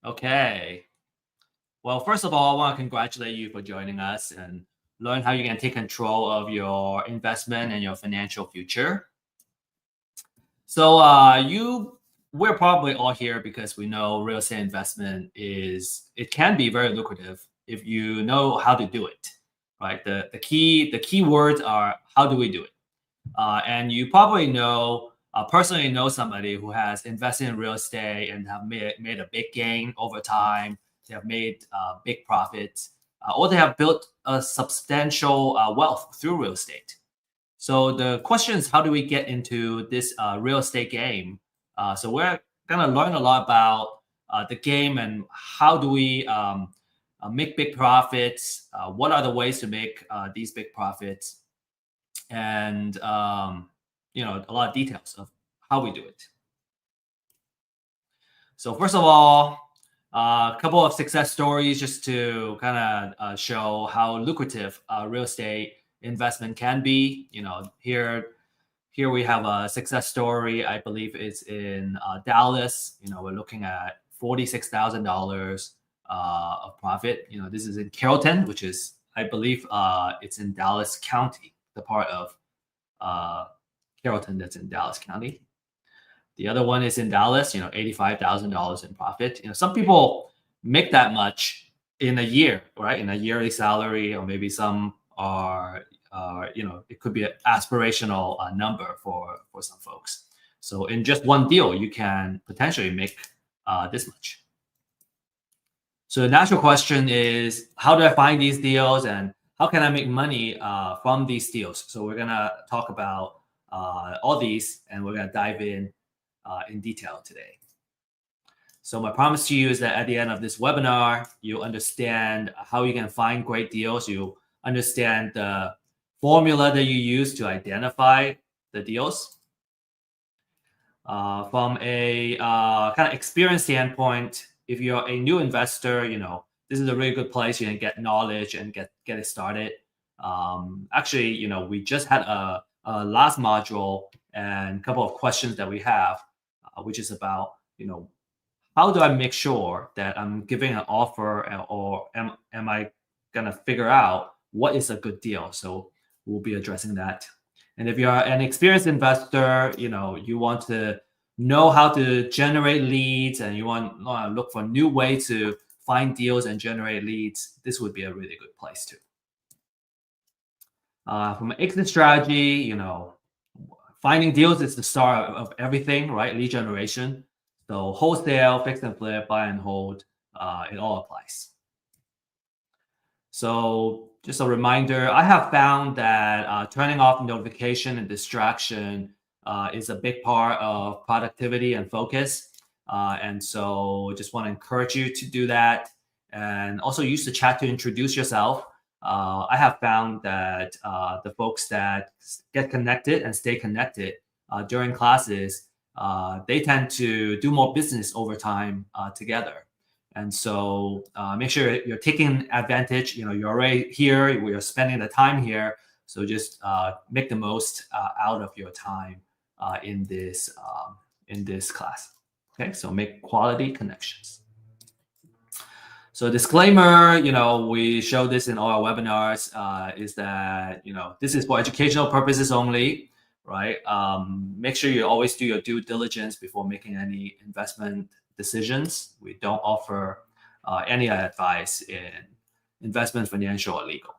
Okay. Well, first of all, I want to congratulate you for joining us and learn how you can take control of your investment and your financial future. So, we're probably all here because we know real estate investment it can be very lucrative if you know how to do it, right? The key words are how do we do it? And you probably personally know somebody who has invested in real estate and have made a big gain over time. They have made big profits, or they have built a substantial wealth through real estate. So the question is, how do we get into this real estate game? So we're going to learn a lot about the game and how do we make big profits. What are the ways to make these big profits? And a lot of details of how we do it. So first of all, a couple of success stories just to kind of show how lucrative real estate investment can be. Here we have a success story. I believe it's in Dallas. We're looking at $46,000 of profit. This is in Carrollton, which is, I believe, it's in Dallas County, the part of uh, Carrollton that's in Dallas County. The other one is in Dallas, $85,000 in profit. Some people make that much in a year, right? In a yearly salary, or maybe some it could be an aspirational number for some folks. So in just one deal, you can potentially make this much. So the natural question is, how do I find these deals and how can I make money from these deals? So we're gonna talk about all these, and we're gonna dive in detail today. So my promise to you is that at the end of this webinar, you understand how you can find great deals. You understand the formula that you use to identify the deals. From a kind of experience standpoint, if you're a new investor, this is a really good place. You can get knowledge and get it started. Actually, we just had a last module and a couple of questions that we have, which is about, how do I make sure that I'm giving an offer, or am I gonna figure out what is a good deal? So we'll be addressing that. And if you're an experienced investor, you want to know how to generate leads and you want to look for new ways to find deals and generate leads, this would be a really good place too. From an exit strategy, finding deals is the start of everything, right? Lead generation. So wholesale, fix and flip, buy and hold, it all applies. So just a reminder, I have found that turning off notification and distraction is a big part of productivity and focus. And so just want to encourage you to do that. And also use the chat to introduce yourself. I have found that the folks that get connected and stay connected during classes, they tend to do more business over time together. And so make sure you're taking advantage. You're already here. We are spending the time here. So just make the most out of your time in this class. Okay, so make quality connections. So disclaimer, we show this in all our webinars, is that, this is for educational purposes only, right? Make sure you always do your due diligence before making any investment decisions. We don't offer any advice in investment, financial, or legal.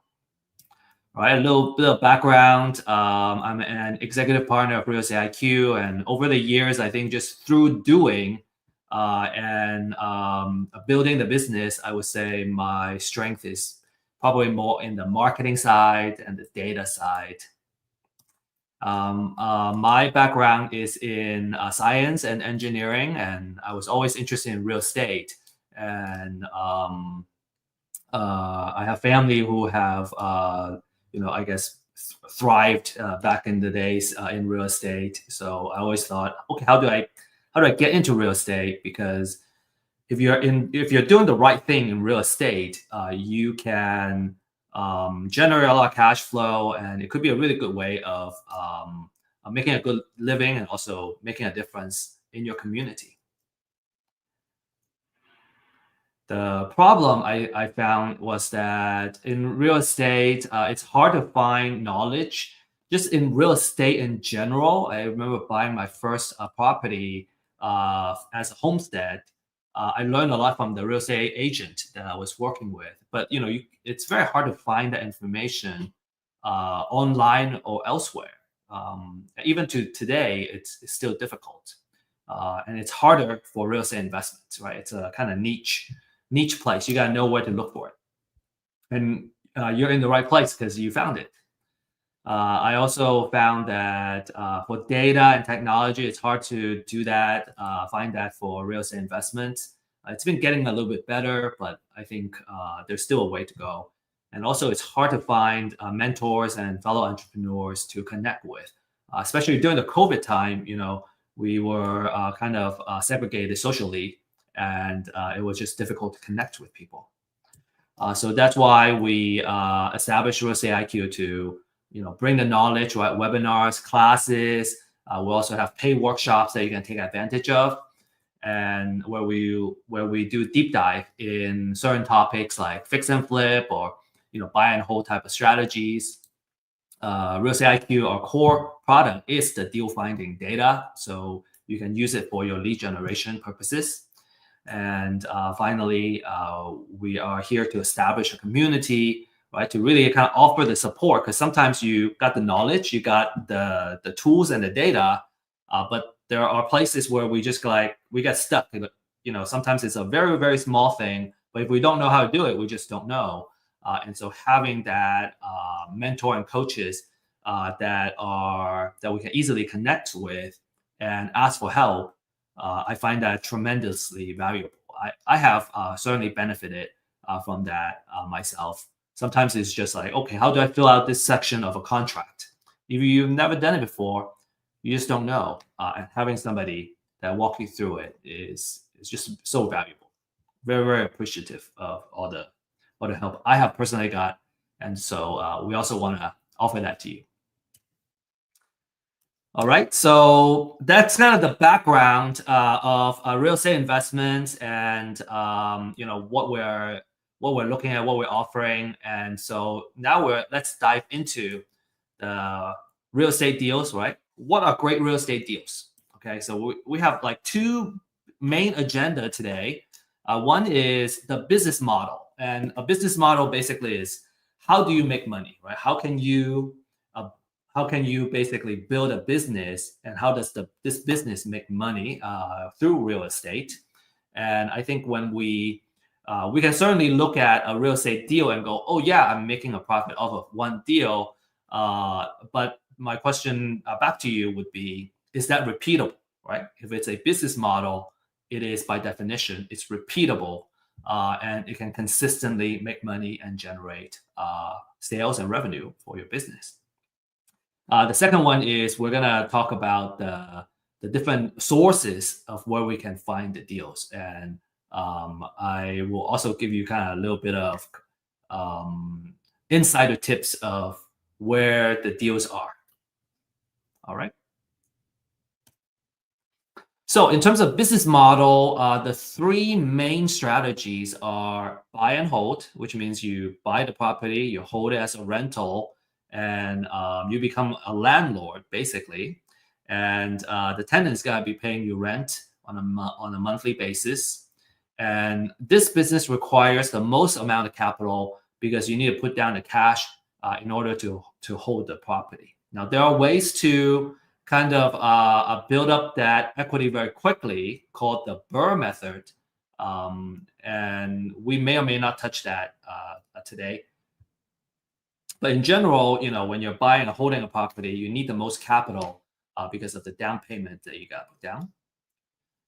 All right, a little bit of background. I'm an executive partner of Real Estate IQ, and over the years, I think just through doing and building the business, I would say my strength is probably more in the marketing side and the data side. My background is in science and engineering, and I was always interested in real estate. And I have family who have, I guess, thrived back in the days in real estate. So I always thought, okay, how do I get into real estate? Because if you're doing the right thing in real estate, you can generate a lot of cash flow, and it could be a really good way of making a good living and also making a difference in your community. The problem I found was that in real estate, it's hard to find knowledge. Just in real estate in general, I remember buying my first property as a homestead. I learned a lot from the real estate agent that I was working with. But it's very hard to find that information online or elsewhere. Even to today, it's still difficult, and it's harder for real estate investments. Right? It's a kind of niche place. You got to know where to look for it. And you're in the right place because you found it. I also found that for data and technology, it's hard to do that, find that for real estate investments. It's been getting a little bit better, but I think there's still a way to go. And also, it's hard to find mentors and fellow entrepreneurs to connect with, especially during the COVID time. We were kind of segregated socially, and it was just difficult to connect with people. So that's why we established Real Estate IQ to bring the knowledge, right? Webinars, classes. We also have paid workshops that you can take advantage of, and where we do deep dive in certain topics like fix and flip or buy and hold type of strategies. Real Estate IQ, our core product, is the deal finding data, so you can use it for your lead generation purposes. And finally, we are here to establish a community, right? To really kind of offer the support, because sometimes you got the knowledge, you got the tools and the data, but there are places where we just we get stuck. Sometimes it's a very, very small thing, but if we don't know how to do it, we just don't know. And so having that mentor and coaches that we can easily connect with and ask for help, I find that tremendously valuable. I have certainly benefited from that myself. Sometimes it's just like, okay, how do I fill out this section of a contract? If you've never done it before, you just don't know. And having somebody that walk you through it is just so valuable. Very, very appreciative of all the help I have personally got. And so we also want to offer that to you. All right, so that's kind of the background of real estate investments, and what we're looking at, what we're offering. And so now let's dive into the real estate deals. Right, what are great real estate deals? Okay, so we have like two main agenda today. One is the business model, and a business model basically is how do you make money, right? How can you basically build a business, and how does this business make money through real estate? And I think when we can certainly look at a real estate deal and go, oh yeah, I'm making a profit off of one deal. But my question back to you would be, is that repeatable, right? If it's a business model, it is by definition, it's repeatable, and it can consistently make money and generate sales and revenue for your business. The second one is we're gonna talk about the different sources of where we can find the deals, and I will also give you kind of a little bit of insider tips of where the deals are. All right. So in terms of business model, the three main strategies are buy and hold, which means you buy the property, you hold it as a rental, and you become a landlord basically. And the tenant's gonna be paying you rent on a monthly basis. And this business requires the most amount of capital because you need to put down the cash in order to hold the property. Now there are ways to kind of build up that equity very quickly, called the BRRRR method. And we may or may not touch that today. But in general, when you're buying or holding a property, you need the most capital because of the down payment that you got put down.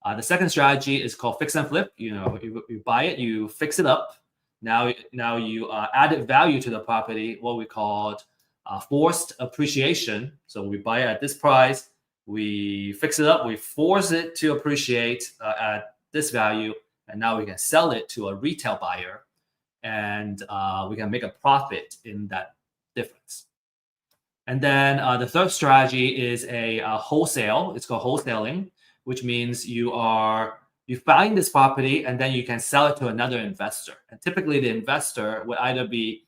The second strategy is called fix and flip. You buy it, you fix it up. Now you added value to the property, what we called forced appreciation. So we buy it at this price, we fix it up, we force it to appreciate at this value, and now we can sell it to a retail buyer, and we can make a profit in that difference. And then the third strategy is a wholesale. It's called wholesaling, which means you are you find this property and then you can sell it to another investor. And typically, the investor would either be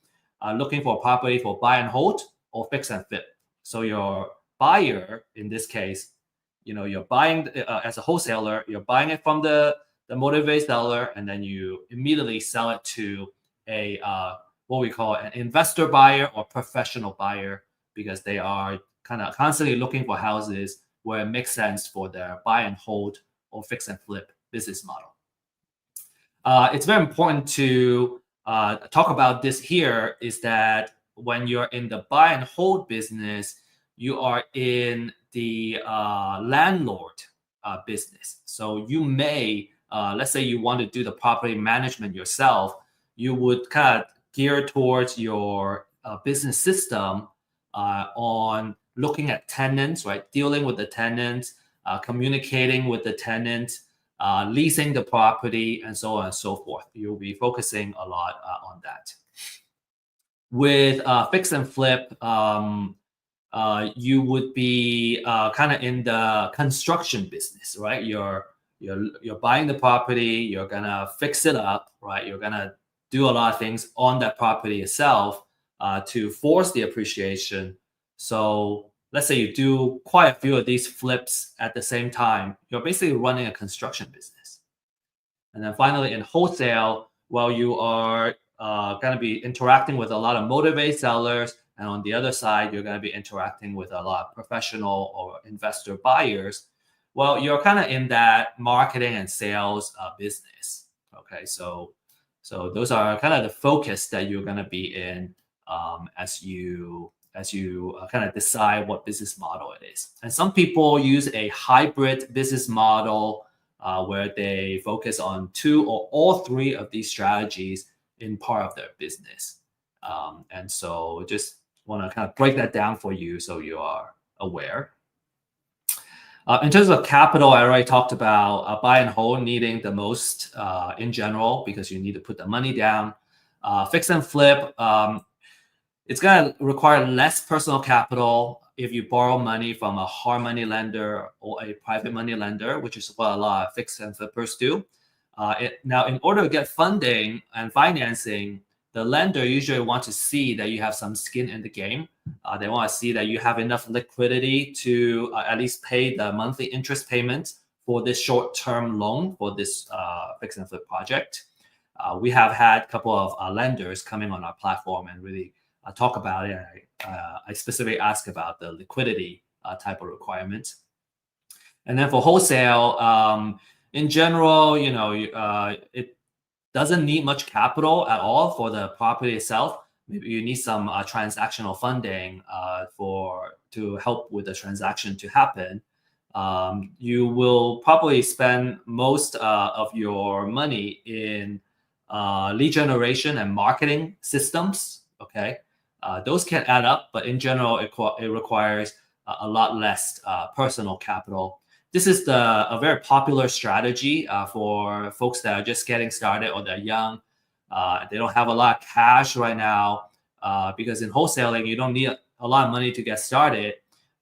looking for a property for buy and hold or fix and flip. So your buyer, in this case, you're buying as a wholesaler, you're buying it from the motivated seller, and then you immediately sell it to a what we call an investor buyer or professional buyer, because they are kind of constantly looking for houses where it makes sense for their buy and hold or fix and flip business model. It's very important to talk about this here, is that when you're in the buy and hold business, you are in the landlord business. So you may, let's say you want to do the property management yourself, you would kind of gear towards your business system on looking at tenants, right? Dealing with the tenants, communicating with the tenant, leasing the property, and so on and so forth. You'll be focusing a lot on that. With fix and flip, you would be kind of in the construction business, right? You're buying the property, you're gonna fix it up, right? You're gonna do a lot of things on that property itself to force the appreciation. So let's say you do quite a few of these flips at the same time, you're basically running a construction business. And then finally, in wholesale, well, you are going to be interacting with a lot of motivated sellers. And on the other side, you're going to be interacting with a lot of professional or investor buyers. Well, you're kind of in that marketing and sales business. Okay, so those are kind of the focus that you're going to be in as you kind of decide what business model it is. And some people use a hybrid business model where they focus on two or all three of these strategies in part of their business. And so just want to kind of break that down for you so you are aware. In terms of capital, I already talked about buy and hold needing the most in general, because you need to put the money down. Fix and flip, it's going to require less personal capital if you borrow money from a hard money lender or a private money lender, which is what a lot of fix and flippers do. Now, in order to get funding and financing, the lender usually wants to see that you have some skin in the game. They want to see that you have enough liquidity to at least pay the monthly interest payments for this short-term loan for this fix and flip project. We have had a couple of lenders coming on our platform and really talk about it. I specifically ask about the liquidity type of requirements. And then for wholesale, in general, it doesn't need much capital at all for the property itself. Maybe you need some transactional funding to help with the transaction to happen. You will probably spend most of your money in lead generation and marketing systems. Okay, those can add up, but in general, it requires a lot less personal capital. This is a very popular strategy for folks that are just getting started or they're young. They don't have a lot of cash right now because in wholesaling, you don't need a lot of money to get started.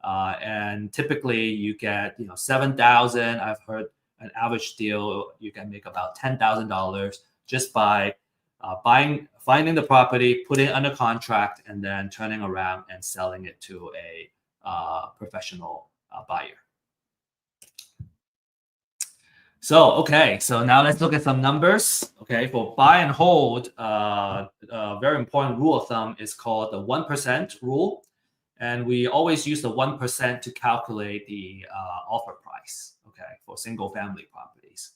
And typically you get, $7,000. I've heard an average deal, you can make about $10,000 just by finding the property, putting it under contract, and then turning around and selling it to a professional buyer. So now let's look at some numbers. Okay, for buy and hold, a very important rule of thumb is called the 1% rule. And we always use the 1% to calculate the offer price, okay, for single family properties.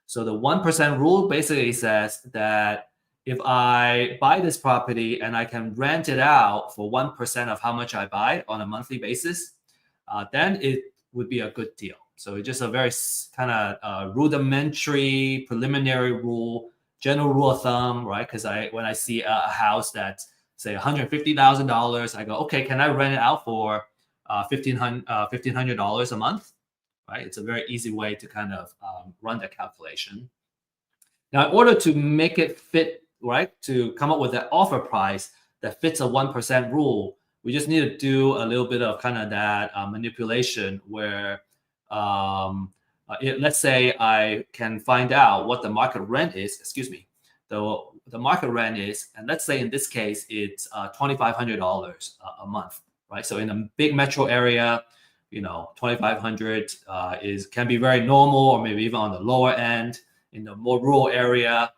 So the 1% rule basically says that if I buy this property and I can rent it out for 1% of how much I buy on a monthly basis, then it would be a good deal. So it's just a very kind of rudimentary, preliminary rule, general rule of thumb, right? Because when I see a house that's, say, $150,000, I go, okay, can I rent it out for $1,500 a month? Right? It's a very easy way to kind of run the calculation. Now, in order to make it fit, right, to come up with an offer price that fits a 1% rule, we just need to do a little bit of kind of that manipulation where let's say I can find out what the market rent is, excuse me, the market rent is, and let's say in this case, it's $2,500 a month, right? So in a big metro area, 2,500 can be very normal, or maybe even on the lower end. In the more rural area,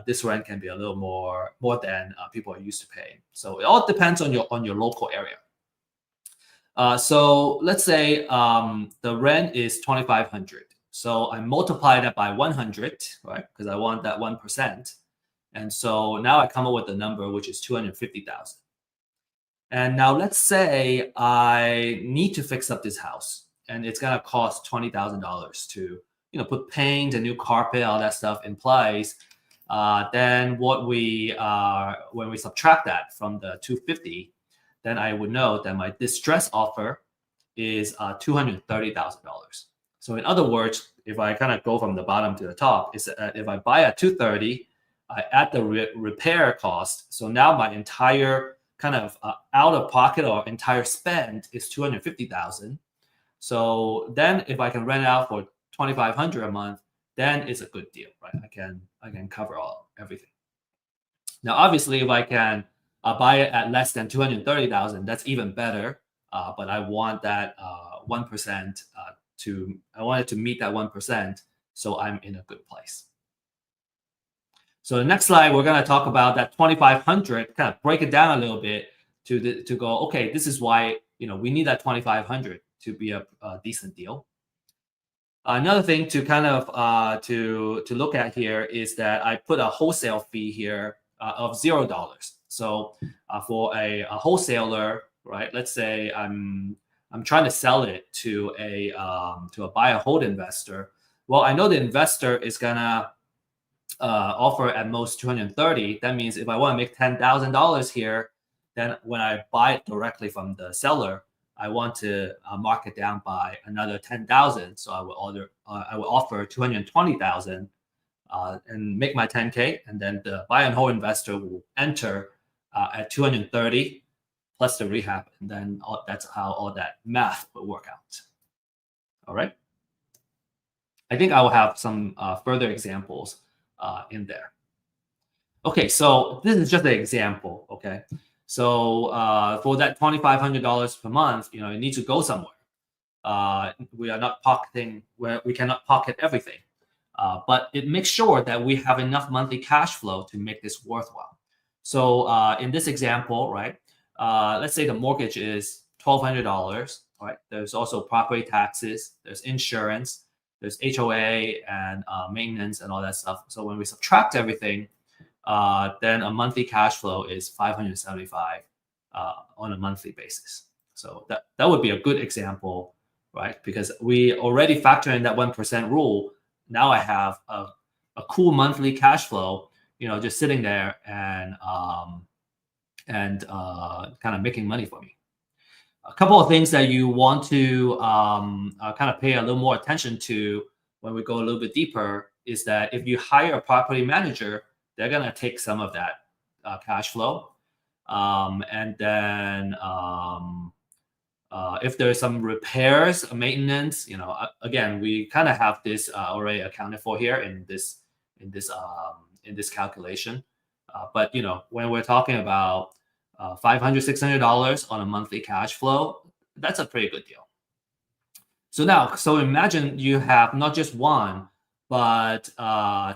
this rent can be a little more than people are used to paying. So it all depends on your local area. So let's say the rent is 2,500. So I multiply that by 100, right? Because I want that 1%. And so now I come up with a number which is 250,000. And now let's say I need to fix up this house, and it's gonna cost $20,000 to put paint, a new carpet, all that stuff in place. Then when we subtract that from the 250, then I would know that my distress offer is $230,000. So in other words, if I kind of go from the bottom to the top, is if I buy at 230, I add the repair cost. So now my entire kind of out of pocket or entire spend is 250,000. So then if I can rent out for 2,500 a month, then it's a good deal, right? I can cover everything. Now, obviously, if I can buy it at less than 230,000, that's even better. But I want that 1% I want it to meet that 1%, so I'm in a good place. So the next slide, we're going to talk about that 2,500, kind of break it down a little bit to go, okay, this is why we need that 2,500 to be a decent deal. Another thing to kind of to look at here is that I put a wholesale fee here of $0. So for a wholesaler, right? Let's say I'm trying to sell it to a buy and hold investor. Well, I know the investor is gonna offer at most 230. That means if I want to make $10,000 here, then when I buy it directly from the seller, I want to mark it down by another 10,000. So I will offer 220,000 and make my 10K, and then the buy and hold investor will enter at 230 plus the rehab, and then that's how all that math will work out. All right. I think I will have some further examples in there. Okay, so this is just an example. Okay, so for that $2,500 per month, it needs to go somewhere. We are not pocketing where we cannot pocket everything, but it makes sure that we have enough monthly cash flow to make this worthwhile. So in this example, right, let's say the mortgage is $1,200. Right, there's also property taxes, there's insurance, there's HOA and maintenance and all that stuff. So when we subtract everything, then a monthly cash flow is $575 on a monthly basis. So that would be a good example, right? Because we already factor in that 1% rule. Now I have a cool monthly cash flow, just sitting there and kind of making money for me. A couple of things that you want to kind of pay a little more attention to when we go a little bit deeper is that if you hire a property manager, they're going to take some of that cash flow. And then if there's some repairs, maintenance, again, we kind of have this already accounted for here in this calculation. But when we're talking about $500, $600 on a monthly cash flow, that's a pretty good deal. So imagine you have not just one, but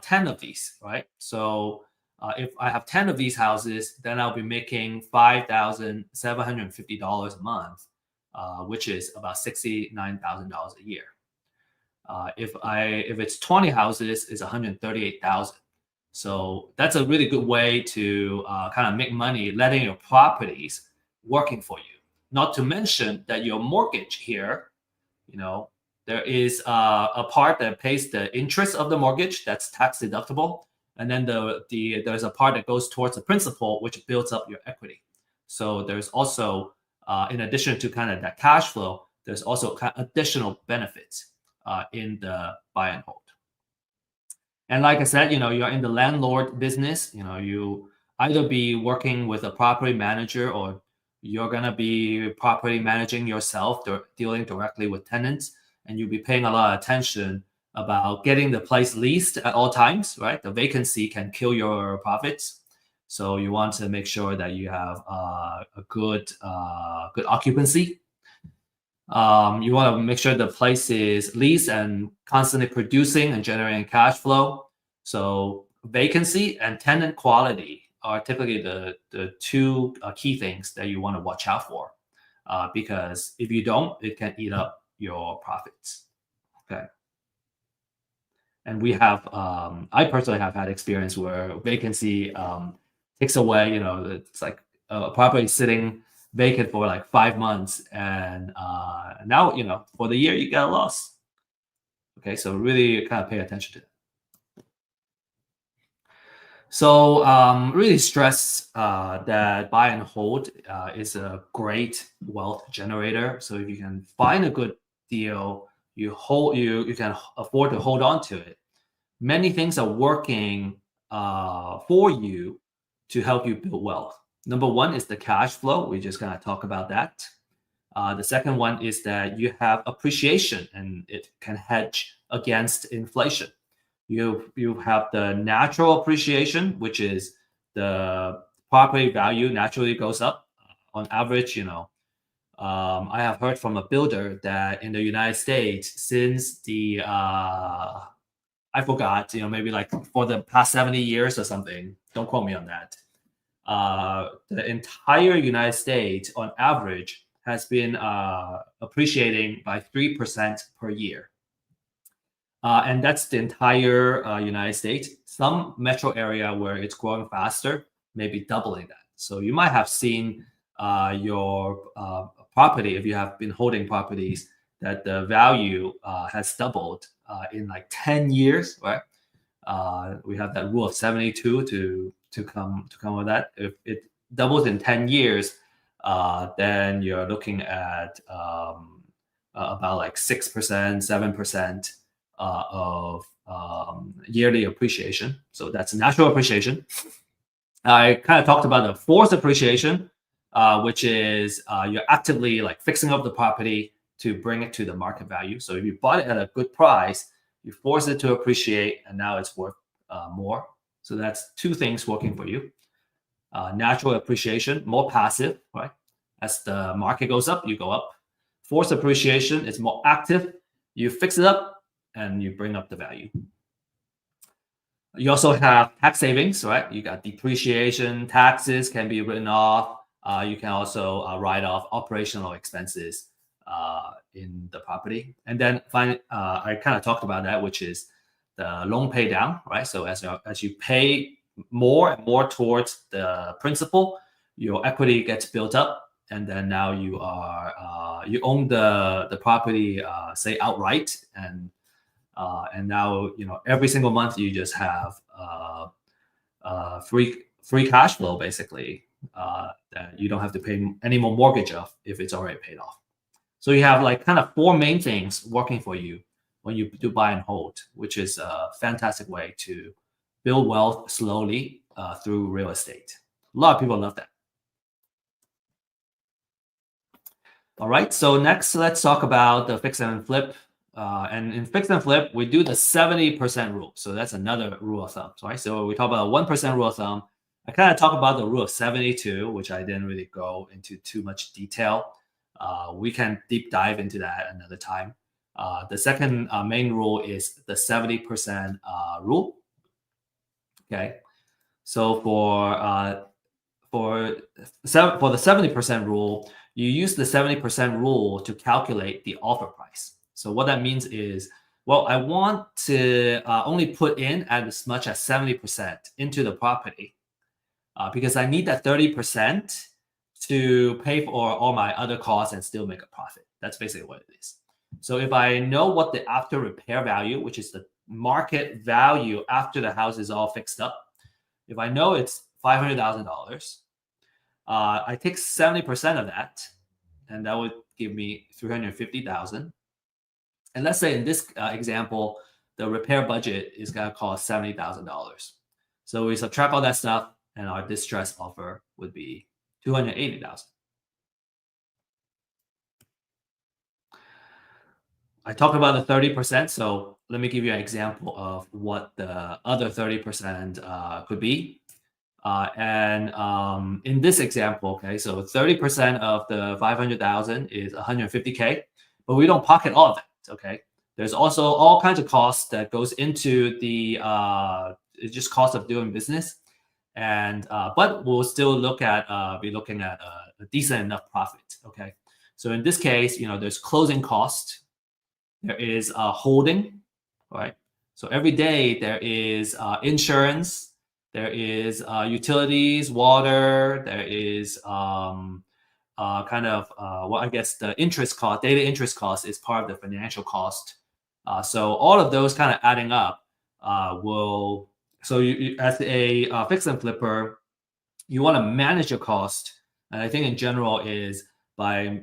10 of these, right? So if I have 10 of these houses, then I'll be making $5,750 a month, which is about $69,000 a year. If it's 20 houses, it's 138,000. So that's a really good way to kind of make money, letting your properties working for you. Not to mention that your mortgage here, there is a part that pays the interest of the mortgage that's tax deductible, and then there's a part that goes towards the principal, which builds up your equity. So there's also, in addition to kind of that cash flow, there's also additional benefits in the buy and hold. And like I said, you're in the landlord business. You either be working with a property manager, or you're gonna be property managing yourself, dealing directly with tenants. and you'll be paying a lot of attention about getting the place leased at all times, right? The vacancy can kill your profits. So you want to make sure that you have a good occupancy. You want to make sure the place is leased and constantly producing and generating cash flow. So vacancy and tenant quality are typically the two key things that you want to watch out for, because if you don't, it can eat up your profits. Okay. And I personally have had experience where vacancy takes away, it's like a property sitting vacant for like 5 months, and now, for the year you get a loss. Okay, so really kind of pay attention to that. So really stress that buy and hold is a great wealth generator. So if you can find a good deal, you can afford to hold on to it. Many things are working for you to help you build wealth. Number one is the cash flow. We just gonna talk about that. The second one is that you have appreciation, and it can hedge against inflation. You have the natural appreciation, which is the property value naturally goes up. On average, I have heard from a builder that in the United States, since the I forgot, maybe like for the past 70 years or something. Don't quote me on that. The entire United States, on average, has been appreciating by 3% per year. And that's the entire United States. Some metro area where it's growing faster, maybe doubling that. So you might have seen your property, if you have been holding properties, that the value has doubled in like 10 years, right? We have that rule of 72 to come with that. If it doubles in 10 years, then you're looking at about like 6%, 7% of yearly appreciation. So that's natural appreciation. I kind of talked about the forced appreciation, which is you're actively like fixing up the property to bring it to the market value. So if you bought it at a good price, you force it to appreciate, and now it's worth more. So that's two things working for you. Natural appreciation, more passive, right? As the market goes up, you go up. Forced appreciation is more active. You fix it up and you bring up the value. You also have tax savings, right? You got depreciation, taxes can be written off. You can also write off operational expenses in the property. And then finally, I kind of talked about that, which is the loan pay down, right? So as you pay more and more towards the principal, your equity gets built up, and then now you own the property, say outright, and now every single month you just have free cash flow basically, that you don't have to pay any more mortgage off if it's already paid off. So you have like kind of four main things working for you when you do buy and hold, which is a fantastic way to build wealth slowly through real estate. A lot of people love that. All right, so next let's talk about the fix and flip. And in fix and flip, we do the 70% rule. So that's another rule of thumb, right? So we talk about a 1% rule of thumb. I kind of talk about the rule of 72, which I didn't really go into too much detail. We can deep dive into that another time. The second main rule is the 70% rule. Okay, so for the 70% rule, you use the 70% rule to calculate the offer price. So what that means is, well, I want to only put in as much as 70% into the property because I need that 30% to pay for all my other costs and still make a profit. That's basically what it is. So if I know what the after repair value, which is the market value after the house is all fixed up, if I know it's $500,000, I take 70% of that, and that would give me $350,000. And let's say in this example, the repair budget is going to cost $70,000. So we subtract all that stuff, and our distress offer would be $280,000. I talked about the 30%, so let me give you an example of what the other 30% could be. And in this example, okay, so 30% of the 500,000 is 150K, but we don't pocket all of that, okay? There's also all kinds of costs that goes into the it's just cost of doing business, and but we'll still be looking at a decent enough profit, okay? So in this case, there's closing cost, there is holding, right? So every day there is insurance, there is utilities, water, there is well, I guess the interest cost, data interest cost is part of the financial cost. So all of those kind of adding up will, so as a fix and flipper, you want to manage your cost. And I think in general is by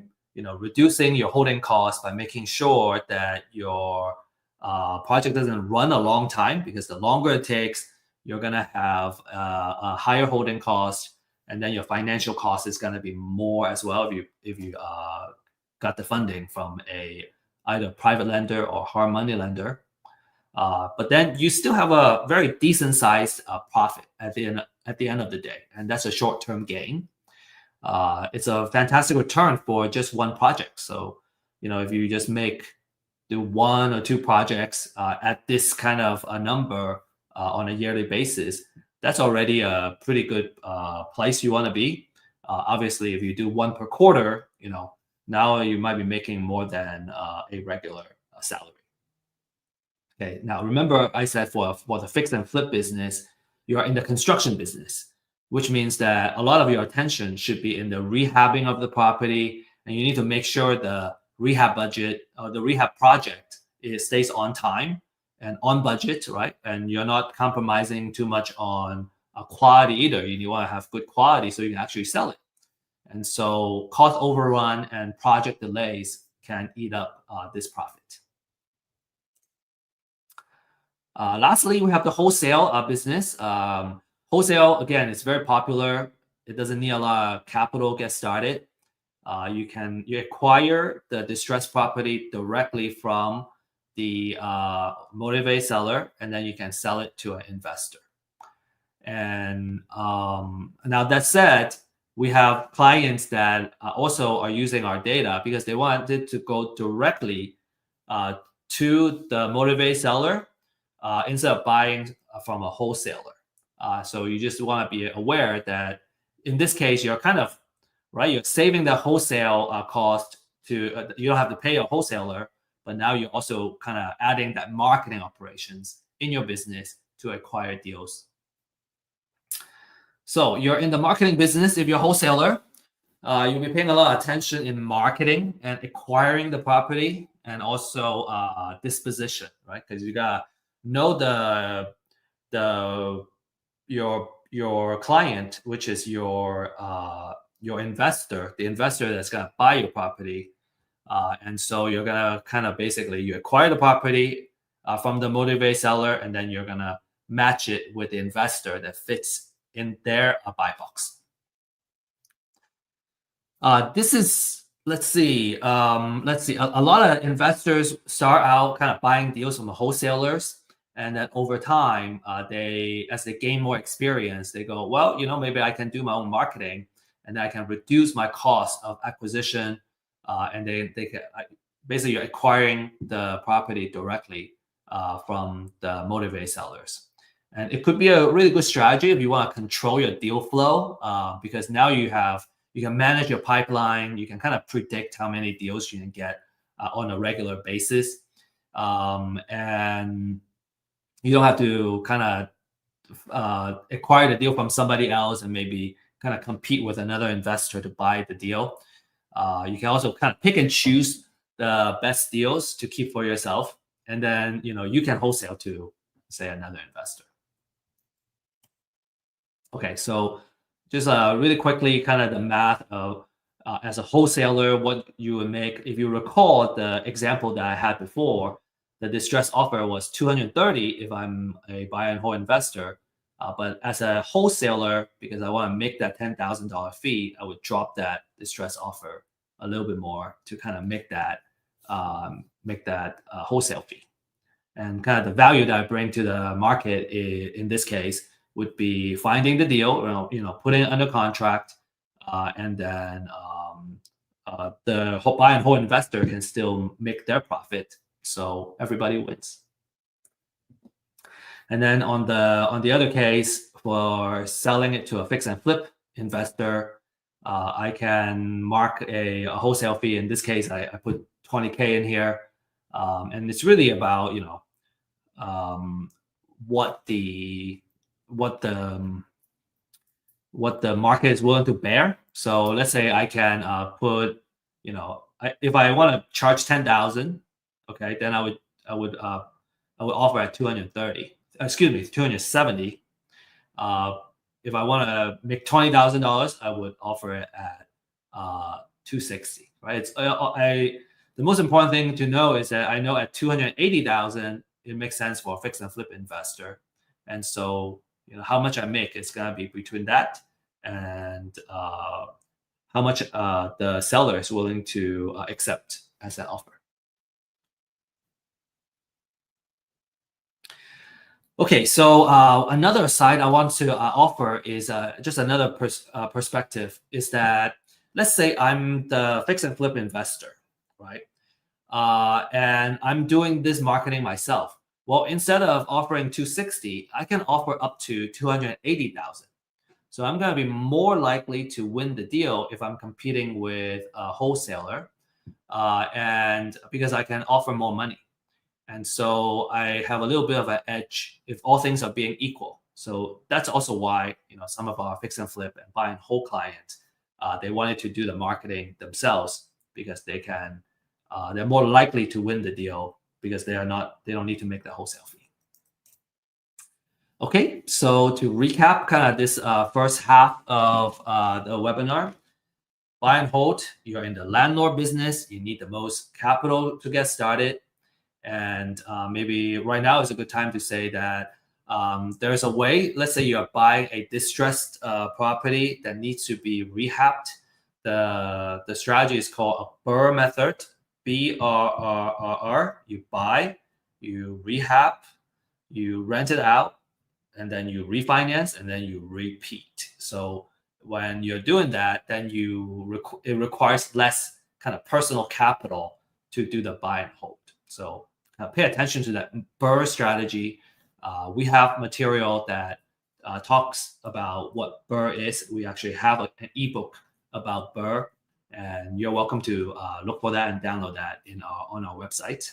reducing your holding costs by making sure that your project doesn't run a long time, because the longer it takes, you're gonna have a higher holding cost, and then your financial cost is gonna be more as well if you got the funding from a either private lender or hard money lender. But then you still have a very decent sized profit at the end of the day, and that's a short term gain. It's a fantastic return for just one project. So, if you just do one or two projects at this kind of a number on a yearly basis, that's already a pretty good place you want to be. Obviously, if you do one per quarter, now you might be making more than a regular salary. Okay, now remember I said for the fix and flip business, you are in the construction business, which means that a lot of your attention should be in the rehabbing of the property, and you need to make sure the rehab budget or the rehab project stays on time and on budget, right? And you're not compromising too much on quality either. You want to have good quality so you can actually sell it. And so cost overrun and project delays can eat up this profit. Lastly, we have the wholesale business. Wholesale, again, it's very popular. It doesn't need a lot of capital to get started. You acquire the distressed property directly from the motivated seller, and then you can sell it to an investor. And now that said, we have clients that also are using our data because they wanted to go directly to the motivated seller instead of buying from a wholesaler. So you just want to be aware that in this case, you're kind of right. You're saving the wholesale cost to you don't have to pay a wholesaler, but now you're also kind of adding that marketing operations in your business to acquire deals. So you're in the marketing business. If you're a wholesaler, you'll be paying a lot of attention in marketing and acquiring the property, and also disposition, right? Because you gotta know your client, which is your investor, the investor that's gonna buy your property, and so you're gonna kind of basically you acquire the property from the motivated seller, and then you're gonna match it with the investor that fits in their buy box. This is let's see. A lot of investors start out kind of buying deals from the wholesalers, and then over time, as they gain more experience, they go, well, maybe I can do my own marketing, and I can reduce my cost of acquisition, and they can basically you're acquiring the property directly from the motivated sellers. And it could be a really good strategy if you want to control your deal flow, because now you can manage your pipeline. You can kind of predict how many deals you can get on a regular basis, and you don't have to kind of acquire the deal from somebody else and maybe kind of compete with another investor to buy the deal. You can also kind of pick and choose the best deals to keep for yourself, and then you can wholesale to, say, another investor. Okay, so just really quickly, kind of the math of as a wholesaler, what you would make. If you recall the example that I had before, the distress offer was 230 if I'm a buy and hold investor. But as a wholesaler, because I want to make that $10,000 fee, I would drop that distress offer a little bit more to kind of make that make that wholesale fee. And kind of the value that I bring to the market in this case would be finding the deal, putting it under contract, and then the buy and hold investor can still make their profit. So everybody wins. And then on the other case, for selling it to a fix and flip investor, I can mark a wholesale fee. In this case, I put 20K in here, and it's really about what the market is willing to bear. So let's say I can put, if I want to charge 10,000, okay, then I would offer at 230. Excuse me, 270. If I want to make $20,000, I would offer it at 260. Right? The most important thing to know is that I know at 280,000 it makes sense for a fix and flip investor, and so how much I make is gonna be between that and how much the seller is willing to accept as an offer. Okay, so another side I want to offer is just another perspective is that let's say I'm the fix and flip investor, right? And I'm doing this marketing myself. Well, instead of offering 260, I can offer up to 280,000. So I'm going to be more likely to win the deal if I'm competing with a wholesaler, and because I can offer more money. And so I have a little bit of an edge if all things are being equal. So that's also why some of our fix and flip and buy and hold clients, they wanted to do the marketing themselves because they're more likely to win the deal because they don't need to make the wholesale fee. Okay, so to recap kind of this first half of the webinar, buy and hold, you're in the landlord business, you need the most capital to get started. And maybe right now is a good time to say that there's a way, let's say you're buying a distressed property that needs to be rehabbed. The strategy is called a BRRRR method, BRRRR. You buy, you rehab, you rent it out, and then you refinance, and then you repeat. So when you're doing that, then it requires less kind of personal capital to do the buy and hold. So pay attention to that BRRRR strategy. We have material that talks about what BRRRR is. We actually have an ebook about BRRRR, and you're welcome to look for that and download that on our website.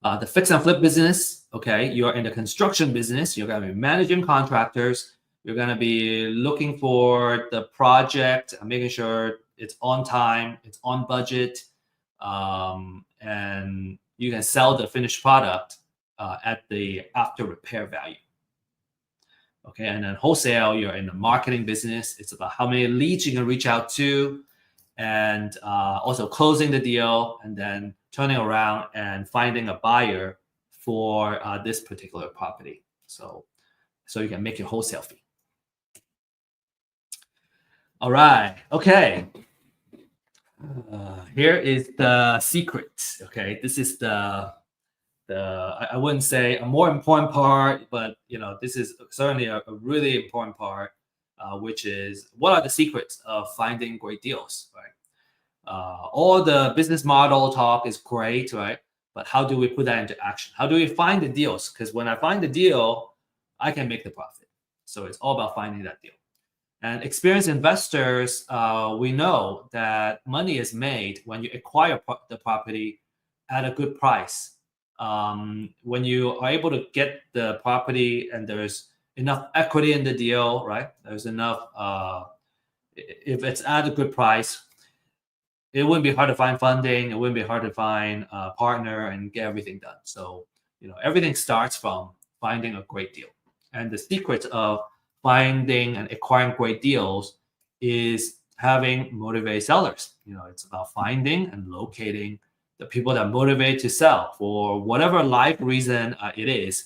The fix and flip business, okay, you're in the construction business. You're going to be managing contractors. You're going to be looking for the project, making sure it's on time, it's on budget, and you can sell the finished product at the after repair value. Okay, and then wholesale, you're in the marketing business. It's about how many leads you can reach out to, and also closing the deal, and then turning around and finding a buyer for this particular property. So you can make your wholesale fee. All right. Okay. Here is the secret. Okay, this is the I wouldn't say a more important part, but this is certainly a really important part, which is what are the secrets of finding great deals, right? All the business model talk is great, right? But how do we put that into action? How do we find the deals? Because when I find the deal, I can make the profit. So it's all about finding that deal. And experienced investors, we know that money is made when you acquire the property at a good price. When you are able to get the property and there's enough equity in the deal, right? There's enough, if it's at a good price, it wouldn't be hard to find funding. It wouldn't be hard to find a partner and get everything done. So, everything starts from finding a great deal. And the secret of finding and acquiring great deals is having motivated sellers. It's about finding and locating the people that motivate to sell for whatever life reason it is.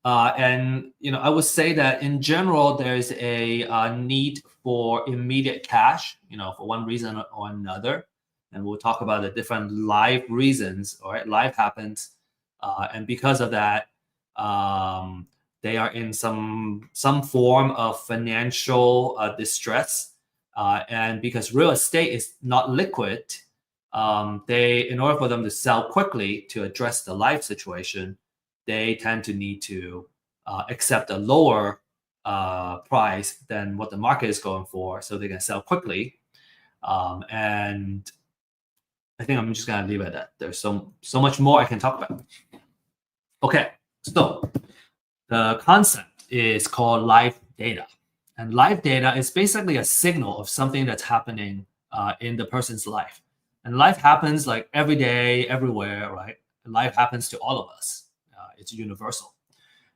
And I would say that in general, there's a need for immediate cash, for one reason or another. and we'll talk about the different life reasons. All right, life happens, and because of that, um, they are in some form of financial distress, and because real estate is not liquid, they in order for them to sell quickly to address the life situation, they tend to need to accept a lower price than what the market is going for, so they can sell quickly. And I think I'm just gonna leave it at that. There's so much more I can talk about. Okay, so the concept is called live data, and live data is basically a signal of something that's happening in the person's life. And life happens like every day, everywhere, right? Life happens to all of us. It's universal.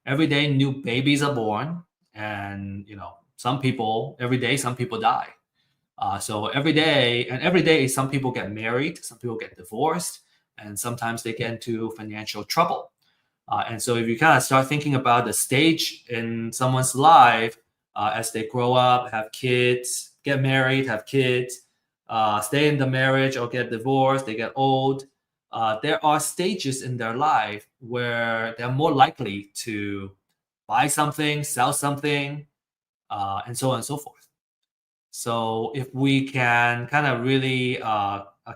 Every day, new babies are born, and some people every day, some people die. So every day, some people get married, some people get divorced, and sometimes they get into financial trouble. And so if you kind of start thinking about the stage in someone's life as they grow up, have kids, get married, have kids, stay in the marriage or get divorced, they get old, there are stages in their life where they're more likely to buy something, sell something, and so on and so forth. So if we can kind of really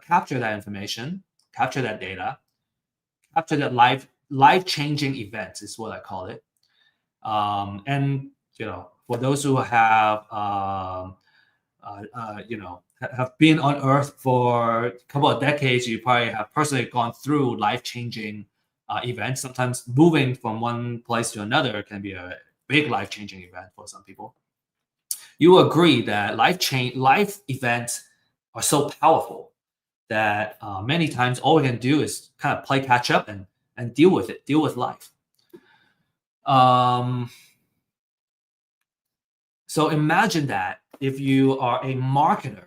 capture that information, capture that data, capture that life changing events is what I call it. And for those who have have been on Earth for a couple of decades, you probably have personally gone through life changing events. Sometimes moving from one place to another can be a big life changing event for some people. You agree that life events are so powerful that many times all we can do is kind of play catch up and deal with it, deal with life. So imagine that if you are a marketer,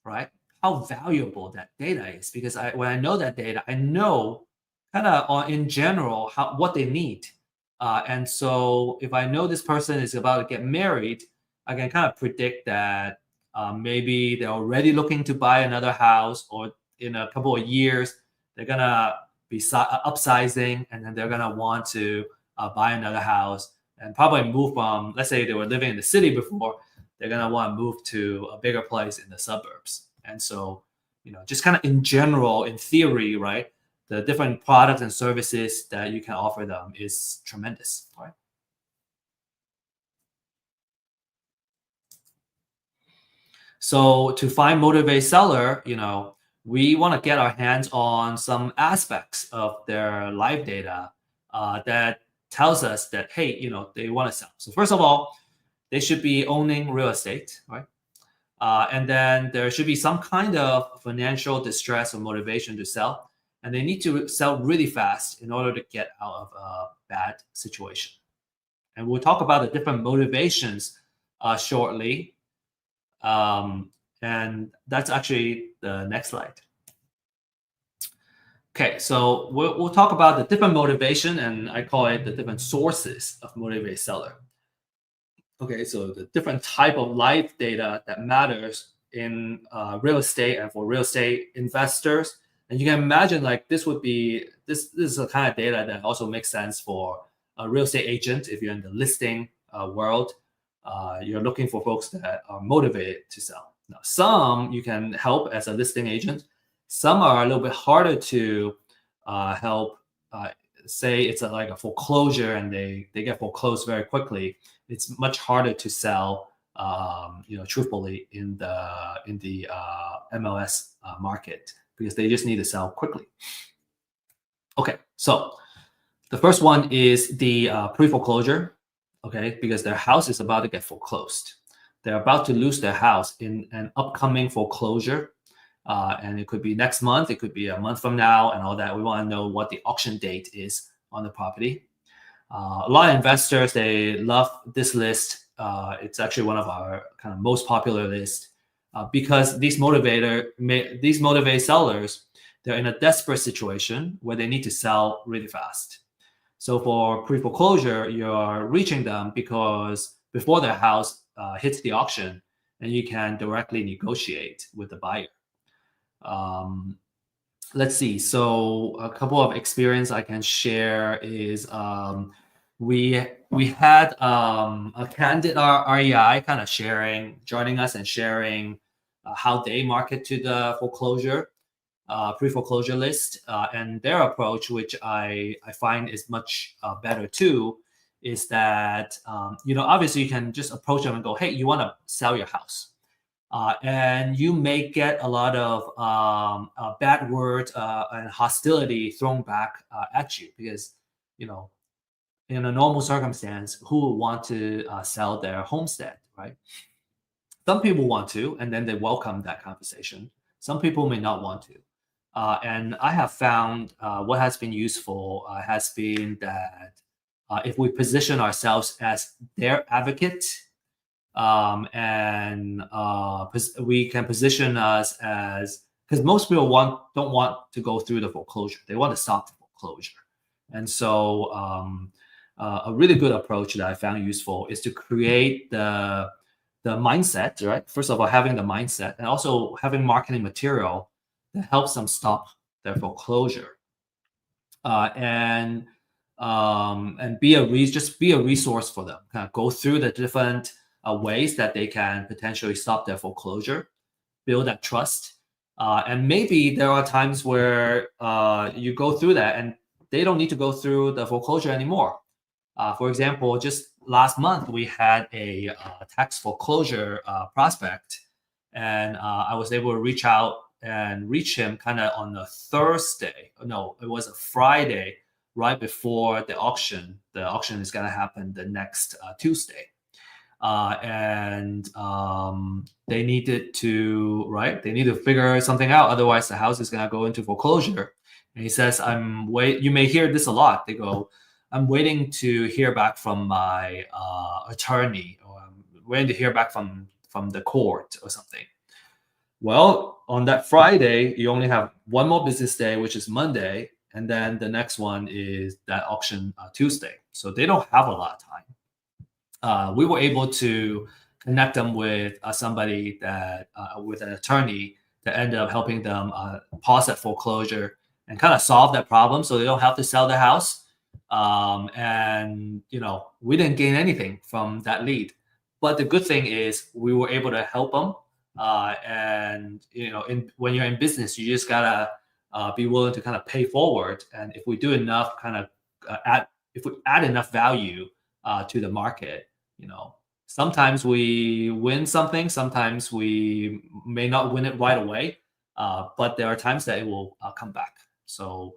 right? How valuable that data is, because when I know that data, I know kind of in general what they need. And so if I know this person is about to get married, I can kind of predict that maybe they're already looking to buy another house, or in a couple of years, they're going to be upsizing, and then they're going to want to buy another house and probably move from, let's say they were living in the city before, they're going to want to move to a bigger place in the suburbs. And so, just kind of in general, in theory, right, the different products and services that you can offer them is tremendous, right? So to find motivated seller, we want to get our hands on some aspects of their live data that tells us that, hey, they want to sell. So first of all, they should be owning real estate, right? And then there should be some kind of financial distress or motivation to sell. And they need to sell really fast in order to get out of a bad situation. And we'll talk about the different motivations shortly. And that's actually the next slide. Okay, so we'll talk about the different motivation, and I call it the different sources of motivated seller. Okay, so the different type of live data that matters in real estate and for real estate investors. And you can imagine like this is the kind of data that also makes sense for a real estate agent. If you're in the listing world, you're looking for folks that are motivated to sell. Now, some you can help as a listing agent. Some are a little bit harder to help. Say it's like a foreclosure and they get foreclosed very quickly. It's much harder to sell, truthfully in the MLS market, because they just need to sell quickly. Okay, so the first one is the pre-foreclosure. Okay, because their house is about to get foreclosed. They're about to lose their house in an upcoming foreclosure. And it could be next month, it could be a month from now, and all that. We want to know what the auction date is on the property. A lot of investors, they love this list. It's actually one of our kind of most popular lists because these motivated sellers, they're in a desperate situation where they need to sell really fast. So for pre-foreclosure, you're reaching them because before their house hits the auction, and you can directly negotiate with the buyer. Um, let's see. So a couple of experience I can share is we had a candid REI kind of joining us and sharing how they market to the foreclosure pre-foreclosure list, and their approach, which I find is much better too, is that obviously you can just approach them and go, hey, you want to sell your house, and you may get a lot of bad words and hostility thrown back at you because you know in a normal circumstance, who would want to sell their homestead, right? Some people want to, and then they welcome that conversation. Some people may not want to. And I have found what has been useful has been that if we position ourselves as their advocate, and we can position us as, because most people don't want to go through the foreclosure; they want to stop the foreclosure. And so, a really good approach that I found useful is to create the mindset, right? First of all, having the mindset, and also having marketing material that helps them stop their foreclosure, and just be a resource for them. Kind of go through the different ways that they can potentially stop their foreclosure, build that trust, and maybe there are times where you go through that and they don't need to go through the foreclosure anymore. For example, just last month we had a tax foreclosure prospect, and I was able to reach out and reach him kind of on a Thursday. No, it was a Friday, right before the auction. The auction is going to happen the next Tuesday, and they needed to they need to figure something out. Otherwise, the house is going to go into foreclosure. And he says, You may hear this a lot. They go, I'm waiting to hear back from my attorney, or I'm waiting to hear back from the court or something. Well, on that Friday, you only have one more business day, which is Monday, and then the next one is that auction Tuesday. So they don't have a lot of time. We were able to connect them with somebody with an attorney that ended up helping them pause that foreclosure and kind of solve that problem, so they don't have to sell the house. And we didn't gain anything from that lead, but the good thing is we were able to help them. And when you're in business, you just gotta be willing to kind of pay forward. And if we do enough, if we add enough value to the market, sometimes we win something, sometimes we may not win it right away, but there are times that it will come back. So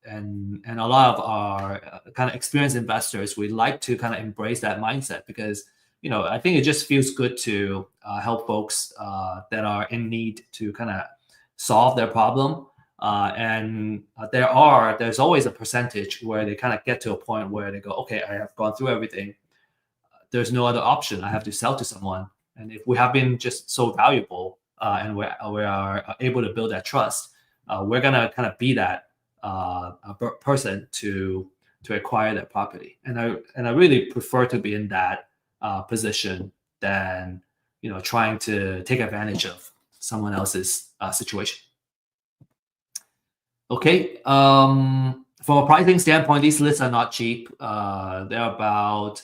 and a lot of our kind of experienced investors, we like to kind of embrace that mindset because I think it just feels good to help folks that are in need to kind of solve their problem. And there's always a percentage where they kind of get to a point where they go, okay, I have gone through everything. There's no other option. I have to sell to someone. And if we have been just so valuable and we are able to build that trust, we're gonna kind of be that person to acquire that property. And I really prefer to be in that position than trying to take advantage of someone else's situation. Okay. From a pricing standpoint, these lists are not cheap. They're about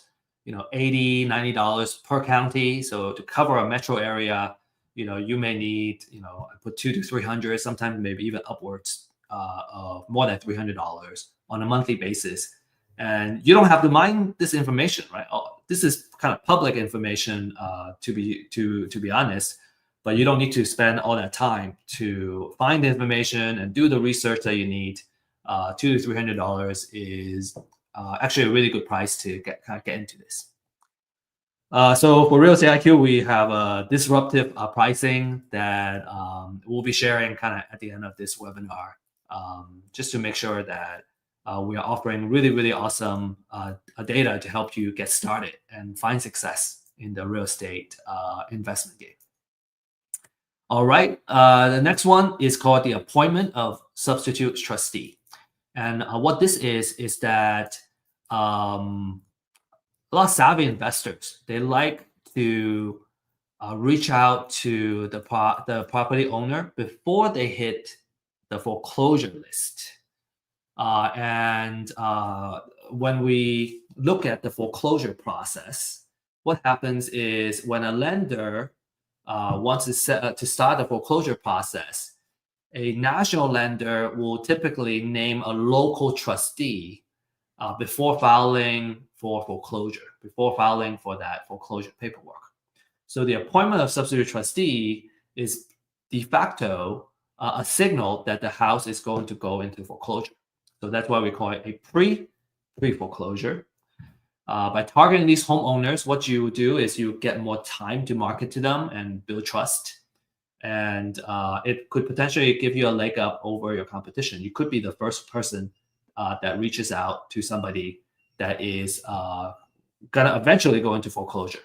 $80-$90 per county. So to cover a metro area, you may need I put $200 to $300, sometimes maybe even upwards of more than $300 on a monthly basis. And you don't have to mine this information, right? This is kind of public information, to be honest. But you don't need to spend all that time to find the information and do the research that you need. $200 to $300 is actually a really good price to get into this. So for Real Estate IQ, we have a disruptive pricing that we'll be sharing kind of at the end of this webinar, just to make sure that we are offering really, really awesome data to help you get started and find success in the real estate investment game. All right, the next one is called the appointment of substitute trustee. And what this is that a lot of savvy investors, they like to reach out to the property owner before they hit the foreclosure list. And when we look at the foreclosure process, what happens is when a lender wants to start the foreclosure process, a national lender will typically name a local trustee before filing for foreclosure, before filing for that foreclosure paperwork. So the appointment of substitute trustee is de facto a signal that the house is going to go into foreclosure. So that's why we call it a pre foreclosure. By targeting these homeowners, what you do is you get more time to market to them and build trust. And it could potentially give you a leg up over your competition. You could be the first person that reaches out to somebody that is going to eventually go into foreclosure.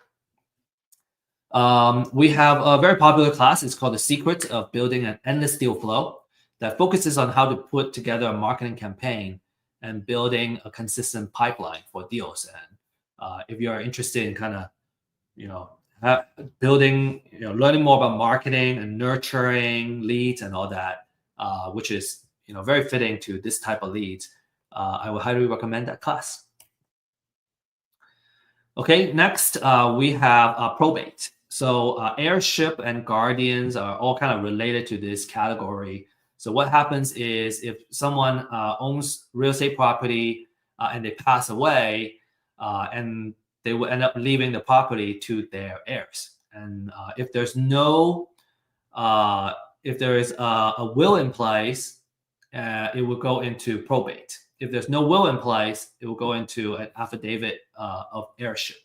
We have a very popular class. It's called The Secret of Building an Endless Deal Flow that focuses on how to put together a marketing campaign and building a consistent pipeline for deals. And if you are interested in kind of, you know, building, learning more about marketing and nurturing leads and all that, which is, very fitting to this type of leads, I would highly recommend that class. Okay, next we have probate. So heirship and guardians are all kind of related to this category. So what happens is if someone owns real estate property and they pass away, and they will end up leaving the property to their heirs. And if there's no, if there is a will in place, it will go into probate. If there's no will in place, it will go into an affidavit of heirship.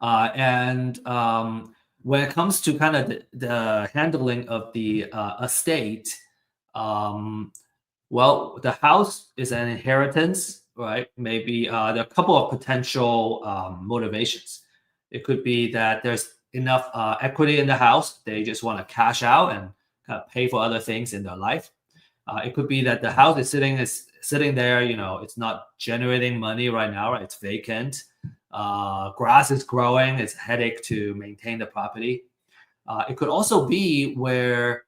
And when it comes to kind of the handling of the estate, well, the house is an inheritance, right? Maybe there are a couple of potential motivations. It could be that there's enough equity in the house, they just want to cash out and kind of pay for other things in their life. It could be that the house is sitting there, it's not generating money right now, right? It's vacant. Grass is growing. It's a headache to maintain the property. It could also be where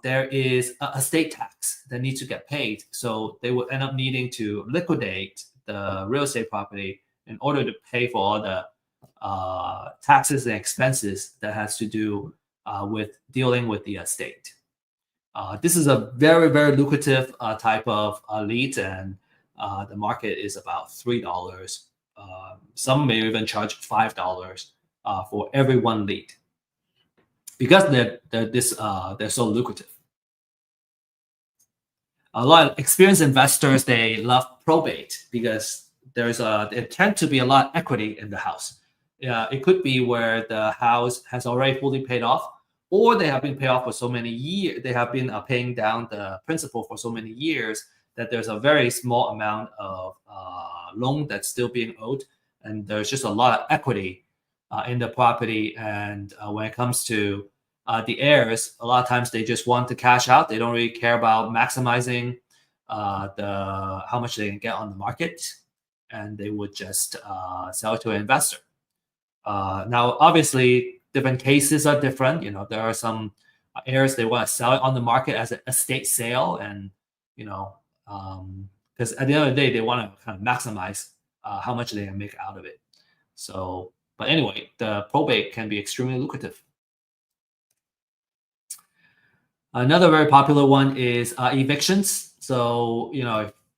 there is a estate tax that needs to get paid. So they will end up needing to liquidate the real estate property in order to pay for all the taxes and expenses that has to do with dealing with the estate. This is a very, very lucrative type of lead, and the market is about $3. Some may even charge $5 for every one lead because they're so lucrative. A lot of experienced investors, they love probate because there tend to be a lot of equity in the house. It could be where the house has already fully paid off, or they have been paid off for so many years. They have been paying down the principal for so many years that there's a very small amount of loan that's still being owed, and there's just a lot of equity in the property. And when it comes to the heirs, a lot of times they just want to cash out. They don't really care about maximizing how much they can get on the market, and they would just sell it to an investor. Now, obviously, different cases are different. There are some heirs, they want to sell it on the market as an estate sale, and because at the end of the day, they want to kind of maximize how much they can make out of it. So, but anyway, the probate can be extremely lucrative. Another very popular one is evictions. So,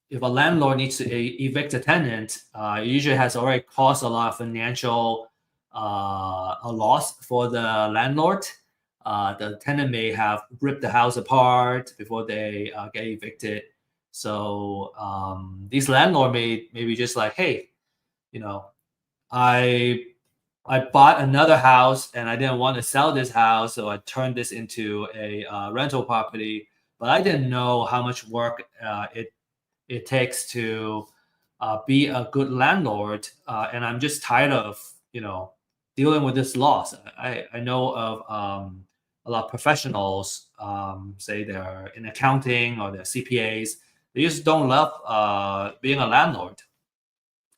if a landlord needs to evict a tenant, it usually has already caused a lot of financial a loss for the landlord. The tenant may have ripped the house apart before they get evicted. So these landlord may be just like, hey, I bought another house and I didn't want to sell this house, so I turned this into a rental property. But I didn't know how much work it takes to be a good landlord, and I'm just tired of dealing with this loss. I know of a lot of professionals, say they're in accounting or they're CPAs. They just don't love being a landlord.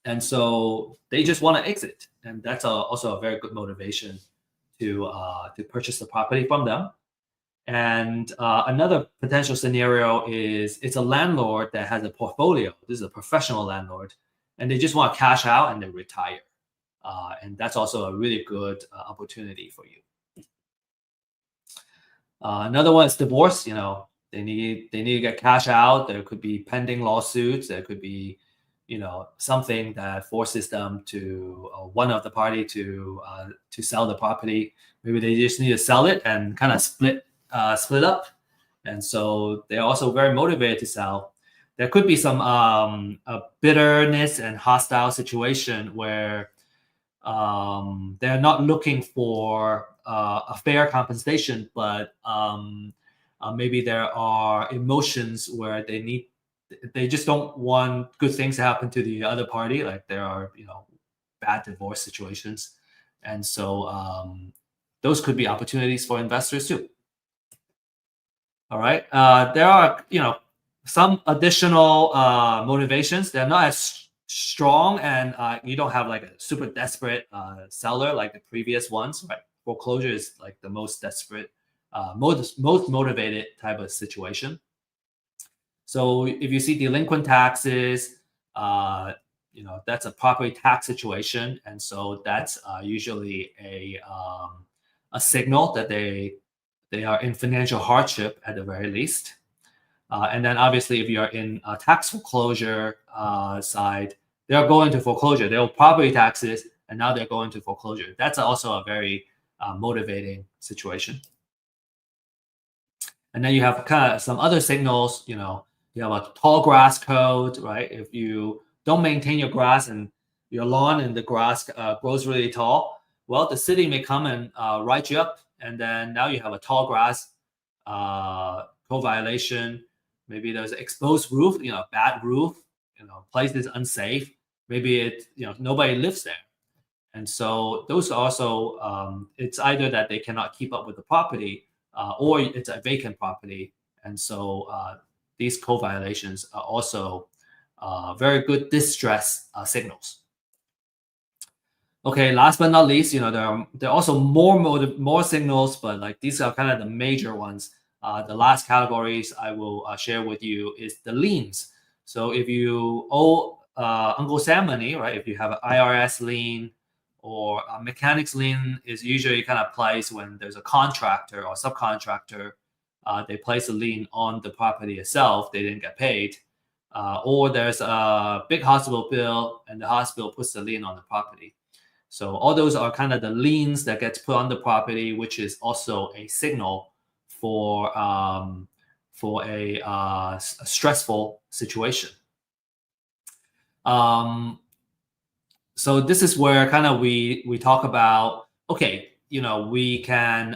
and so they just want to exit, and that's also a very good motivation to purchase the property from them. And another potential scenario is it's a landlord that has a portfolio. This is a professional landlord, and they just want to cash out and they retire. And that's also a really good opportunity for you. Another one is divorce. They need to get cash out. There could be pending lawsuits. There could be, something that forces them to one of the party to sell the property. Maybe they just need to sell it and kind of split up, and so they're also very motivated to sell. There could be some bitterness and hostile situation where they're not looking for a fair compensation, but maybe there are emotions where they just don't want good things to happen to the other party. Like there are, bad divorce situations. And so those could be opportunities for investors too. All right. There are, some additional motivations. They're not as strong, and you don't have like a super desperate seller like the previous ones. Right. Foreclosure is like the most desperate, most motivated type of situation. So if you see delinquent taxes, that's a property tax situation, and so that's usually a signal that they are in financial hardship at the very least. And then obviously, if you're in a tax foreclosure side, they're going to foreclosure. They owe property taxes, and now they're going to foreclosure. That's also a very motivating situation. And then you have kind of some other signals. You have a tall grass code, right? If you don't maintain your grass and your lawn and the grass grows really tall, well, the city may come and write you up, and then now you have a tall grass code violation. Maybe there's an exposed roof, bad roof, place is unsafe. Maybe nobody lives there. And so those also, it's either that they cannot keep up with the property or it's a vacant property. And so these code violations are also very good distress signals. Okay, last but not least, there are also more signals, but like these are kind of the major ones. The last categories I will share with you is the liens. So if you owe Uncle Sam money, right? If you have an IRS lien or a mechanics lien, is usually kind of placed when there's a contractor or subcontractor. They place a lien on the property itself. They didn't get paid. Or there's a big hospital bill and the hospital puts the lien on the property. So all those are kind of the liens that gets put on the property, which is also a signal for a stressful situation. So this is where kind of we talk about, okay, we can,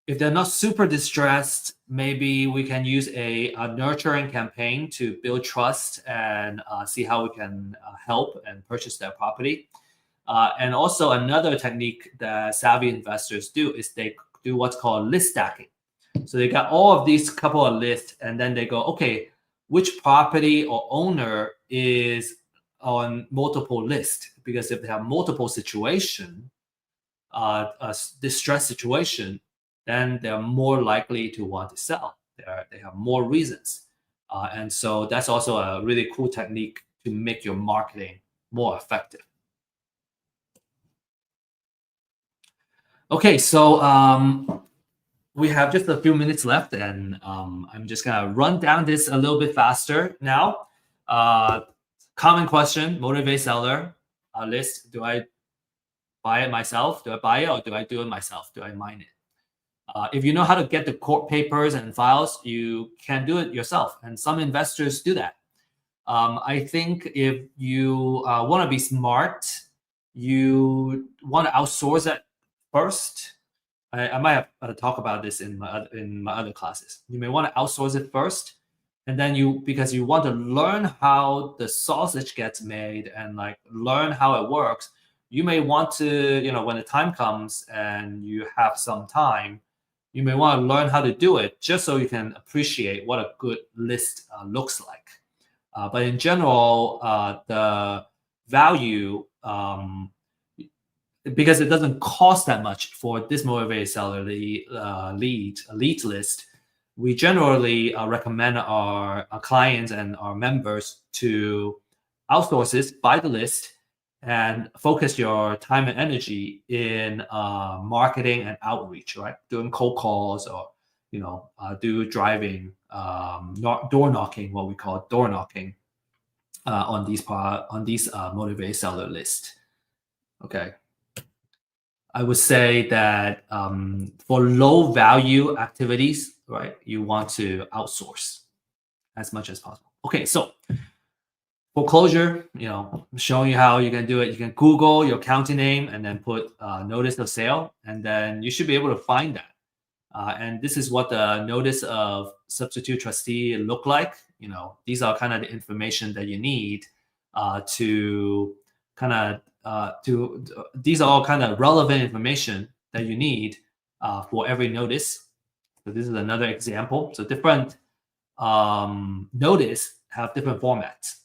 if they're not super distressed, maybe we can use a nurturing campaign to build trust and see how we can help and purchase their property. And also another technique that savvy investors do is they do what's called list stacking. So they got all of these couple of lists, and then they go, okay, which property or owner is on multiple lists? Because if they have multiple situation, a distress situation, then they're more likely to want to sell. They have more reasons. And so that's also a really cool technique to make your marketing more effective. Okay, so we have just a few minutes left, and I'm just gonna run down this a little bit faster now. Common question, motivate seller list. Do I buy it myself? Do I buy it or do I do it myself? Do I mine it? If you know how to get the court papers and files, you can do it yourself. And some investors do that. I think if you want to be smart, you want to outsource it first. I might have talk about this in my other classes. You may want to outsource it first, and then because you want to learn how the sausage gets made and like learn how it works. You may want to, when the time comes and you have some time, you may want to learn how to do it just so you can appreciate what a good list looks like. But in general, the value, because it doesn't cost that much for this motivated seller lead list, we generally recommend our clients and our members to outsource this, buy the list, and focus your time and energy in marketing and outreach, right? Doing cold calls or do driving, door knocking, what we call door knocking, on these motivated seller list. Okay. I would say that for low value activities, right, you want to outsource as much as possible. Okay, so foreclosure, I'm showing you how you can do it. You can Google your county name and then put notice of sale, and then you should be able to find that. And this is what the notice of substitute trustee look like. These are kind of the information that you need to kind of these are all kind of relevant information that you need for every notice. So this is another example. So different notice have different formats.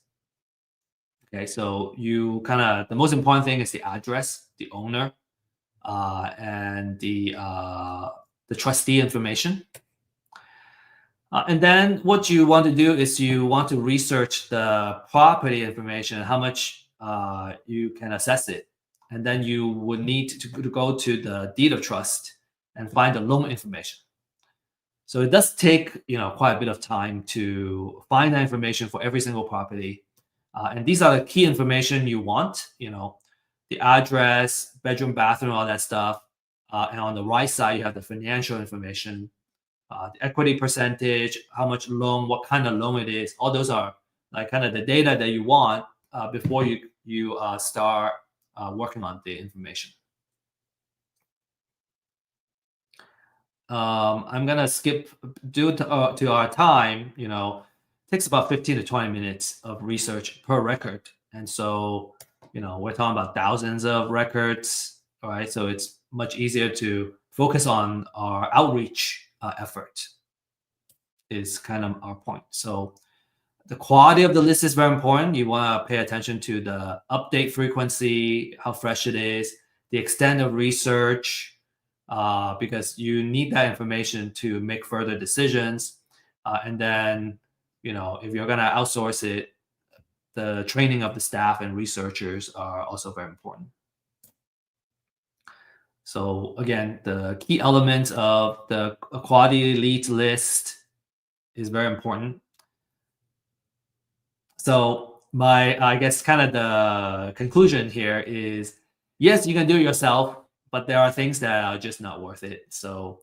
Okay, so the most important thing is the address, the owner, and the trustee information. And then what you want to do is you want to research the property information, how much you can assess it. And then you would need to go to the deed of trust and find the loan information. So it does take quite a bit of time to find that information for every single property. And these are the key information you want, the address, bedroom, bathroom, all that stuff. And on the right side, you have the financial information, the equity percentage, how much loan, what kind of loan it is. All those are like kind of the data that you want before you start working on the information. I'm gonna skip due to our time. Takes about 15 to 20 minutes of research per record, and so we're talking about thousands of records. All right, so it's much easier to focus on our outreach effort. Is kind of our point. So the quality of the list is very important. You want to pay attention to the update frequency, how fresh it is, the extent of research, because you need that information to make further decisions. And then, if you're going to outsource it, the training of the staff and researchers are also very important. So again, the key elements of the quality lead list is very important. So I guess kind of the conclusion here is, yes, you can do it yourself, but there are things that are just not worth it. So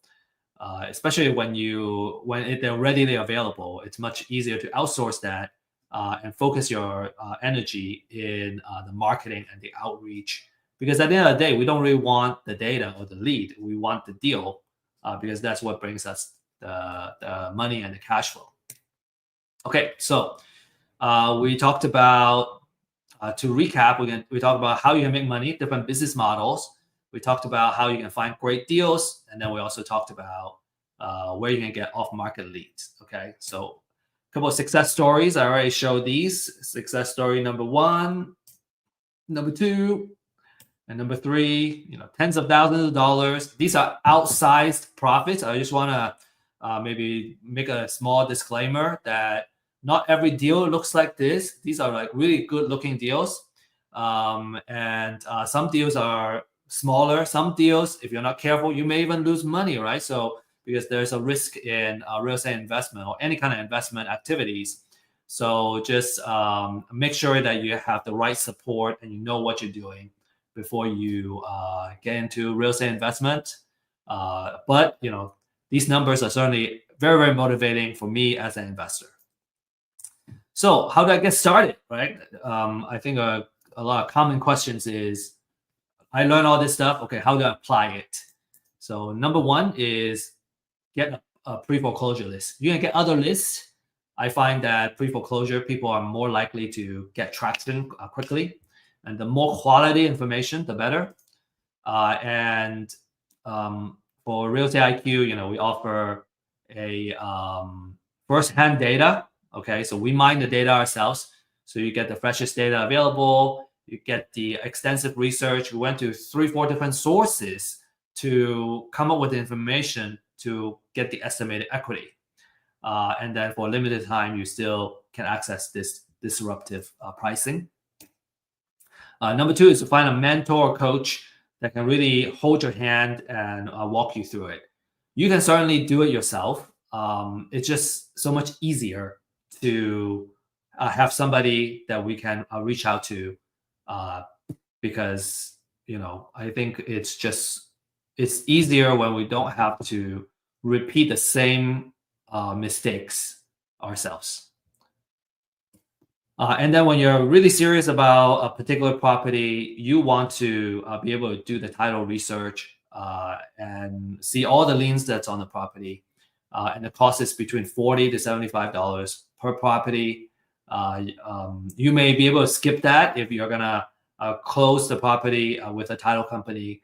especially when they're readily available, it's much easier to outsource that and focus your energy in the marketing and the outreach. Because at the end of the day, we don't really want the data or the lead. We want the deal because that's what brings us the money and the cash flow. Okay, so we talked about, to recap, we talked about how you can make money, different business models. We talked about how you can find great deals. And then we also talked about where you can get off-market leads. Okay, so a couple of success stories. I already showed these. Success story number 1, number 2, and number 3, tens of thousands of dollars. These are outsized profits. I just want to maybe make a small disclaimer that not every deal looks like this. These are like really good looking deals. And some deals are smaller. Some deals, if you're not careful, you may even lose money, right? So because there's a risk in real estate investment or any kind of investment activities. So just make sure that you have the right support and you know what you're doing before you get into real estate investment. But these numbers are certainly very, very motivating for me as an investor. So how do I get started, right? I think a lot of common questions is, I learned all this stuff. Okay, how do I apply it? So number 1 is get a pre-foreclosure list. You can get other lists. I find that pre-foreclosure, people are more likely to get traction quickly. And the more quality information, the better. And for Real Estate IQ, we offer a first-hand data Okay, so we mine the data ourselves. So you get the freshest data available. You get the extensive research. We went to 3, 4 different sources to come up with the information to get the estimated equity. And then for a limited time, you still can access this disruptive pricing. Number 2 is to find a mentor or coach that can really hold your hand and walk you through it. You can certainly do it yourself. It's just so much easier to have somebody that we can reach out to, uh, because I think it's easier when we don't have to repeat the same mistakes ourselves. And then when you're really serious about a particular property, you want to be able to do the title research and see all the liens that's on the property. And the cost is between $40 to $75 per property. You may be able to skip that if you're gonna close the property with a title company.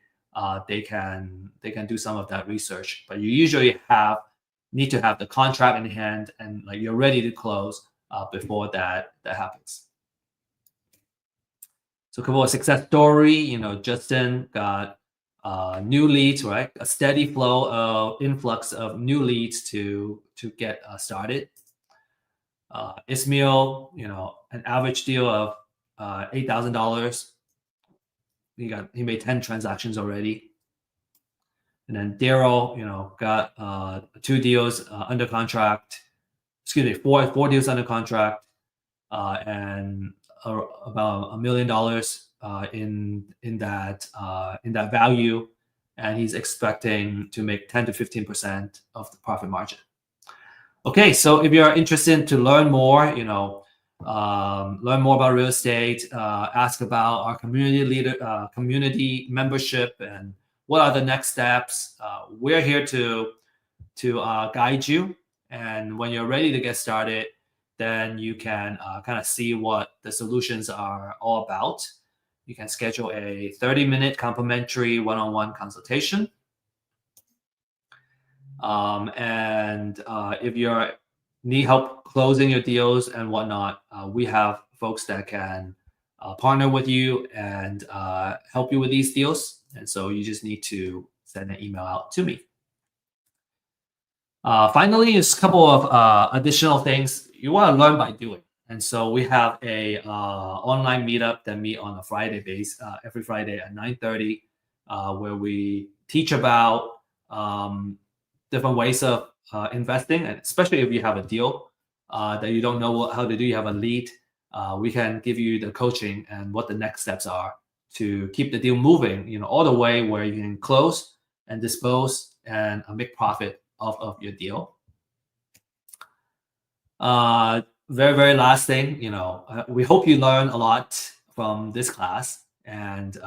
They can do some of that research, but you usually need to have the contract in hand and like you're ready to close before that happens. So, a couple of success story. Justin got new leads, right? A steady flow of influx of new leads to get started. Ismail, an average deal of $8,000. He made 10 transactions already. And then Daryl, got 2 deals under contract. Excuse me, four deals under contract, and about $1 million in that value, and he's expecting to make 10 to 15% of the profit margin. Okay, so if you're interested to learn more, learn more about real estate, ask about our community membership, and what are the next steps. We're here to guide you. And when you're ready to get started, then you can kind of see what the solutions are all about. You can schedule a 30-minute complimentary one-on-one consultation. And if you need help closing your deals and whatnot, we have folks that can partner with you and help you with these deals. And so you just need to send an email out to me. Finally, is a couple of additional things you want to learn by doing. And so we have a online meetup that meet on a Friday every Friday at 9:30, where we teach about different ways of investing, and especially if you have a deal that you don't know how to do, you have a lead, we can give you the coaching and what the next steps are to keep the deal moving, all the way where you can close and dispose and make profit off of your deal. Very, very last thing, we hope you learn a lot from this class, and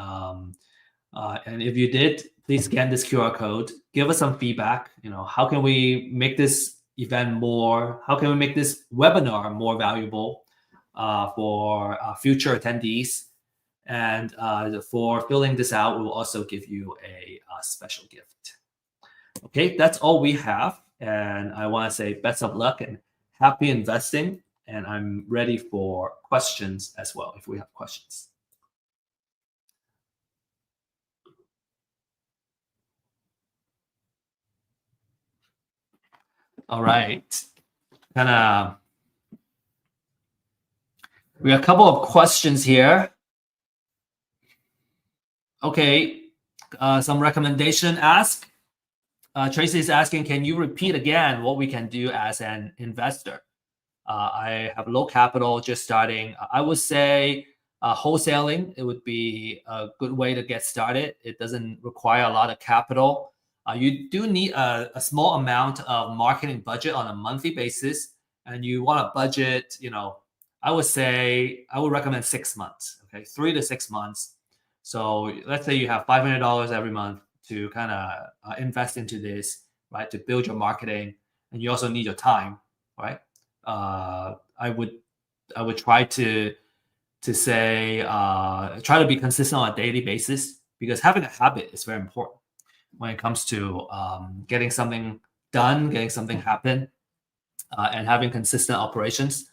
if you did, please scan this QR code. Give us some feedback. How can we make this event how can we make this webinar more valuable for future attendees? And for filling this out, we will also give you a special gift. Okay, that's all we have. And I want to say best of luck and happy investing. And I'm ready for questions as well, if we have questions. All right. We have a couple of questions here. Okay. Some recommendation ask. Tracy is asking, can you repeat again what we can do as an investor? I have low capital, just starting. I would say wholesaling, it would be a good way to get started. It doesn't require a lot of capital. You do need a small amount of marketing budget on a monthly basis, and you want to budget, I would recommend 6 months, okay, 3 to 6 months. So let's say you have $500 every month to kind of invest into this, right, to build your marketing, and you also need your time, right? I would try to say try to be consistent on a daily basis, because having a habit is very important when it comes to getting something done, getting something happen. and having consistent operations.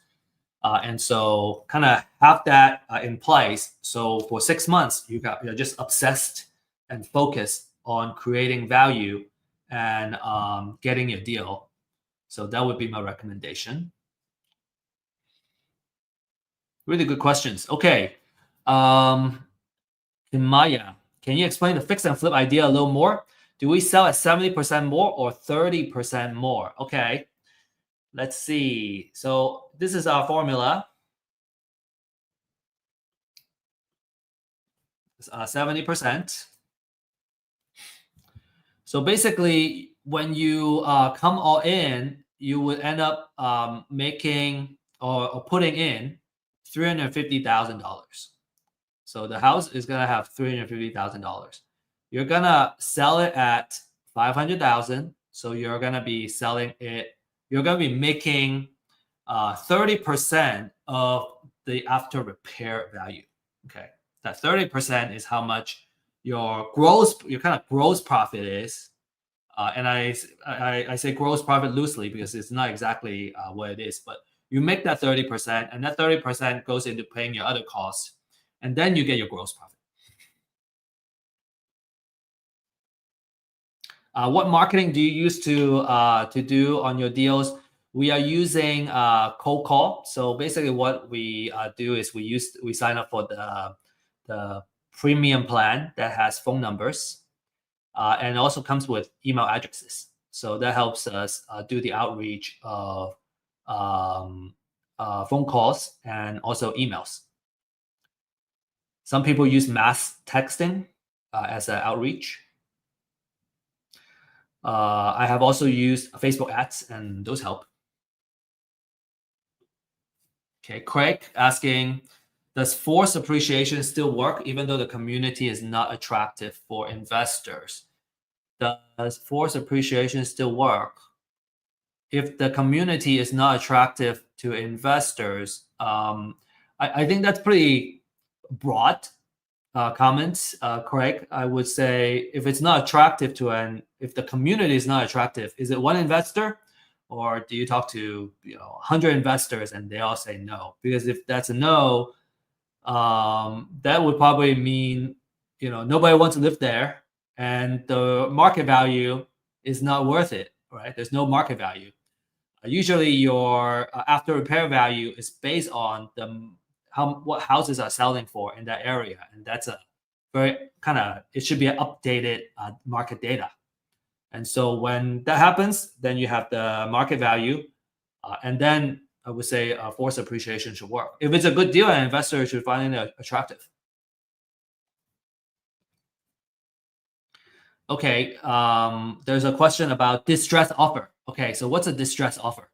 And so kind of have that in place. So for 6 months, you're just obsessed and focused on creating value and getting your deal. So that would be my recommendation. Really good questions. Okay. Maya, can you explain the fix and flip idea a little more? Do we sell at 70% more or 30% more? Okay. Let's see. So this is our formula. 70%. So basically, when you come all in, you would end up making or putting in $350,000. So the house is gonna have $350,000. You're gonna sell it at 500,000. So you're gonna be selling it. You're gonna be making 30% of the after repair value. Okay, that 30% is how much your kind of gross profit is. And I say gross profit loosely because it's not exactly what it is, but you make that 30%, and that 30% goes into paying your other costs, and then you get your gross profit. What marketing do you use to do on your deals? We are using cold call. So basically, what we do is we sign up for the premium plan that has phone numbers, and also comes with email addresses. So that helps us do the outreach of phone calls and also emails. Some people use mass texting as an outreach. I have also used Facebook ads, and those help. Okay, Craig asking, does forced appreciation still work even though the community is not attractive for investors? Does forced appreciation still work? If the community is not attractive to investors, I think that's pretty broad comments, Craig. I would say if it's not attractive if the community is not attractive, is it one investor, or do you talk to 100 investors and they all say no? Because if that's a no, that would probably mean nobody wants to live there, and the market value is not worth it, right? There's no market value. Usually, your after repair value is based on what houses are selling for in that area, and that's a very it should be an updated market data. And so when that happens, then you have the market value, and then I would say forced appreciation should work. If it's a good deal, an investor should find it attractive. Okay, there's a question about distress offer. Okay, so what's a distress offer?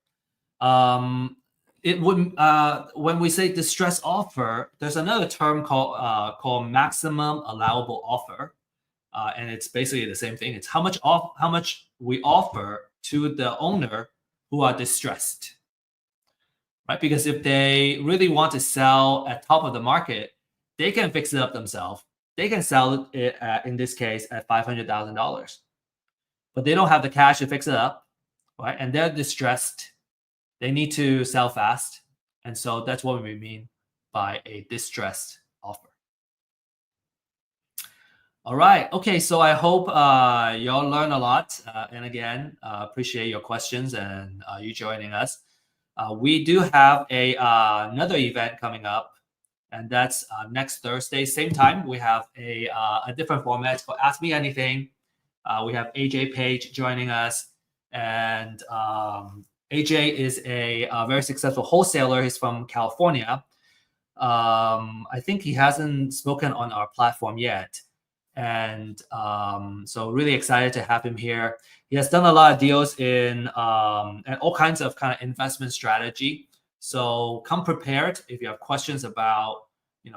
It would when we say distress offer, there's another term called maximum allowable offer, and it's basically the same thing. It's how much we offer to the owner who are distressed, right? Because if they really want to sell at top of the market, they can fix it up themselves. They can sell it in this case at $500,000, but they don't have the cash to fix it up, right? And they're distressed. They need to sell fast. And so that's what we mean by a distressed offer. All right. Okay. So I hope y'all learn a lot. And again, appreciate your questions and you joining us. We do have another event coming up, and that's next Thursday, same time. We have a different format. It's called Ask Me Anything. We have AJ Page joining us, and AJ is a very successful wholesaler. He's from California. I think he hasn't spoken on our platform yet. And so really excited to have him here. He has done a lot of deals in and all kinds of kind of investment strategy. So come prepared if you have questions about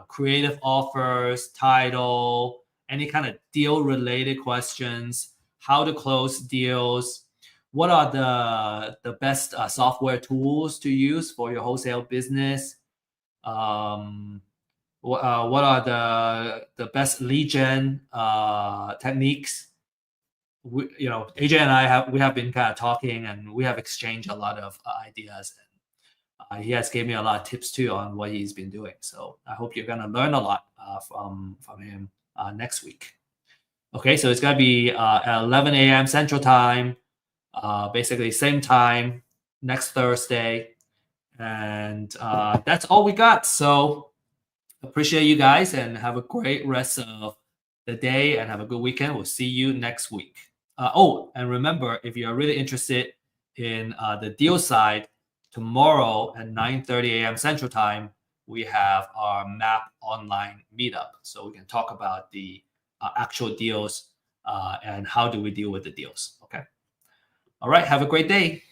creative offers, title, any kind of deal related questions, how to close deals, what are the best software tools to use for your wholesale business. What are the best lead gen techniques? AJ and I have been kind of talking, and we have exchanged a lot of ideas. He has gave me a lot of tips too on what he's been doing. So I hope you're gonna learn a lot from him next week. Okay, so it's gonna be at 11 a.m. Central Time, basically same time next Thursday, and that's all we got. So appreciate you guys, and have a great rest of the day, and have a good weekend. We'll see you next week. Oh, and remember, if you're really interested in the deal side, tomorrow at 9:30 a.m. Central Time, we have our MAP online meetup. So we can talk about the actual deals and how do we deal with the deals. Okay. All right. Have a great day.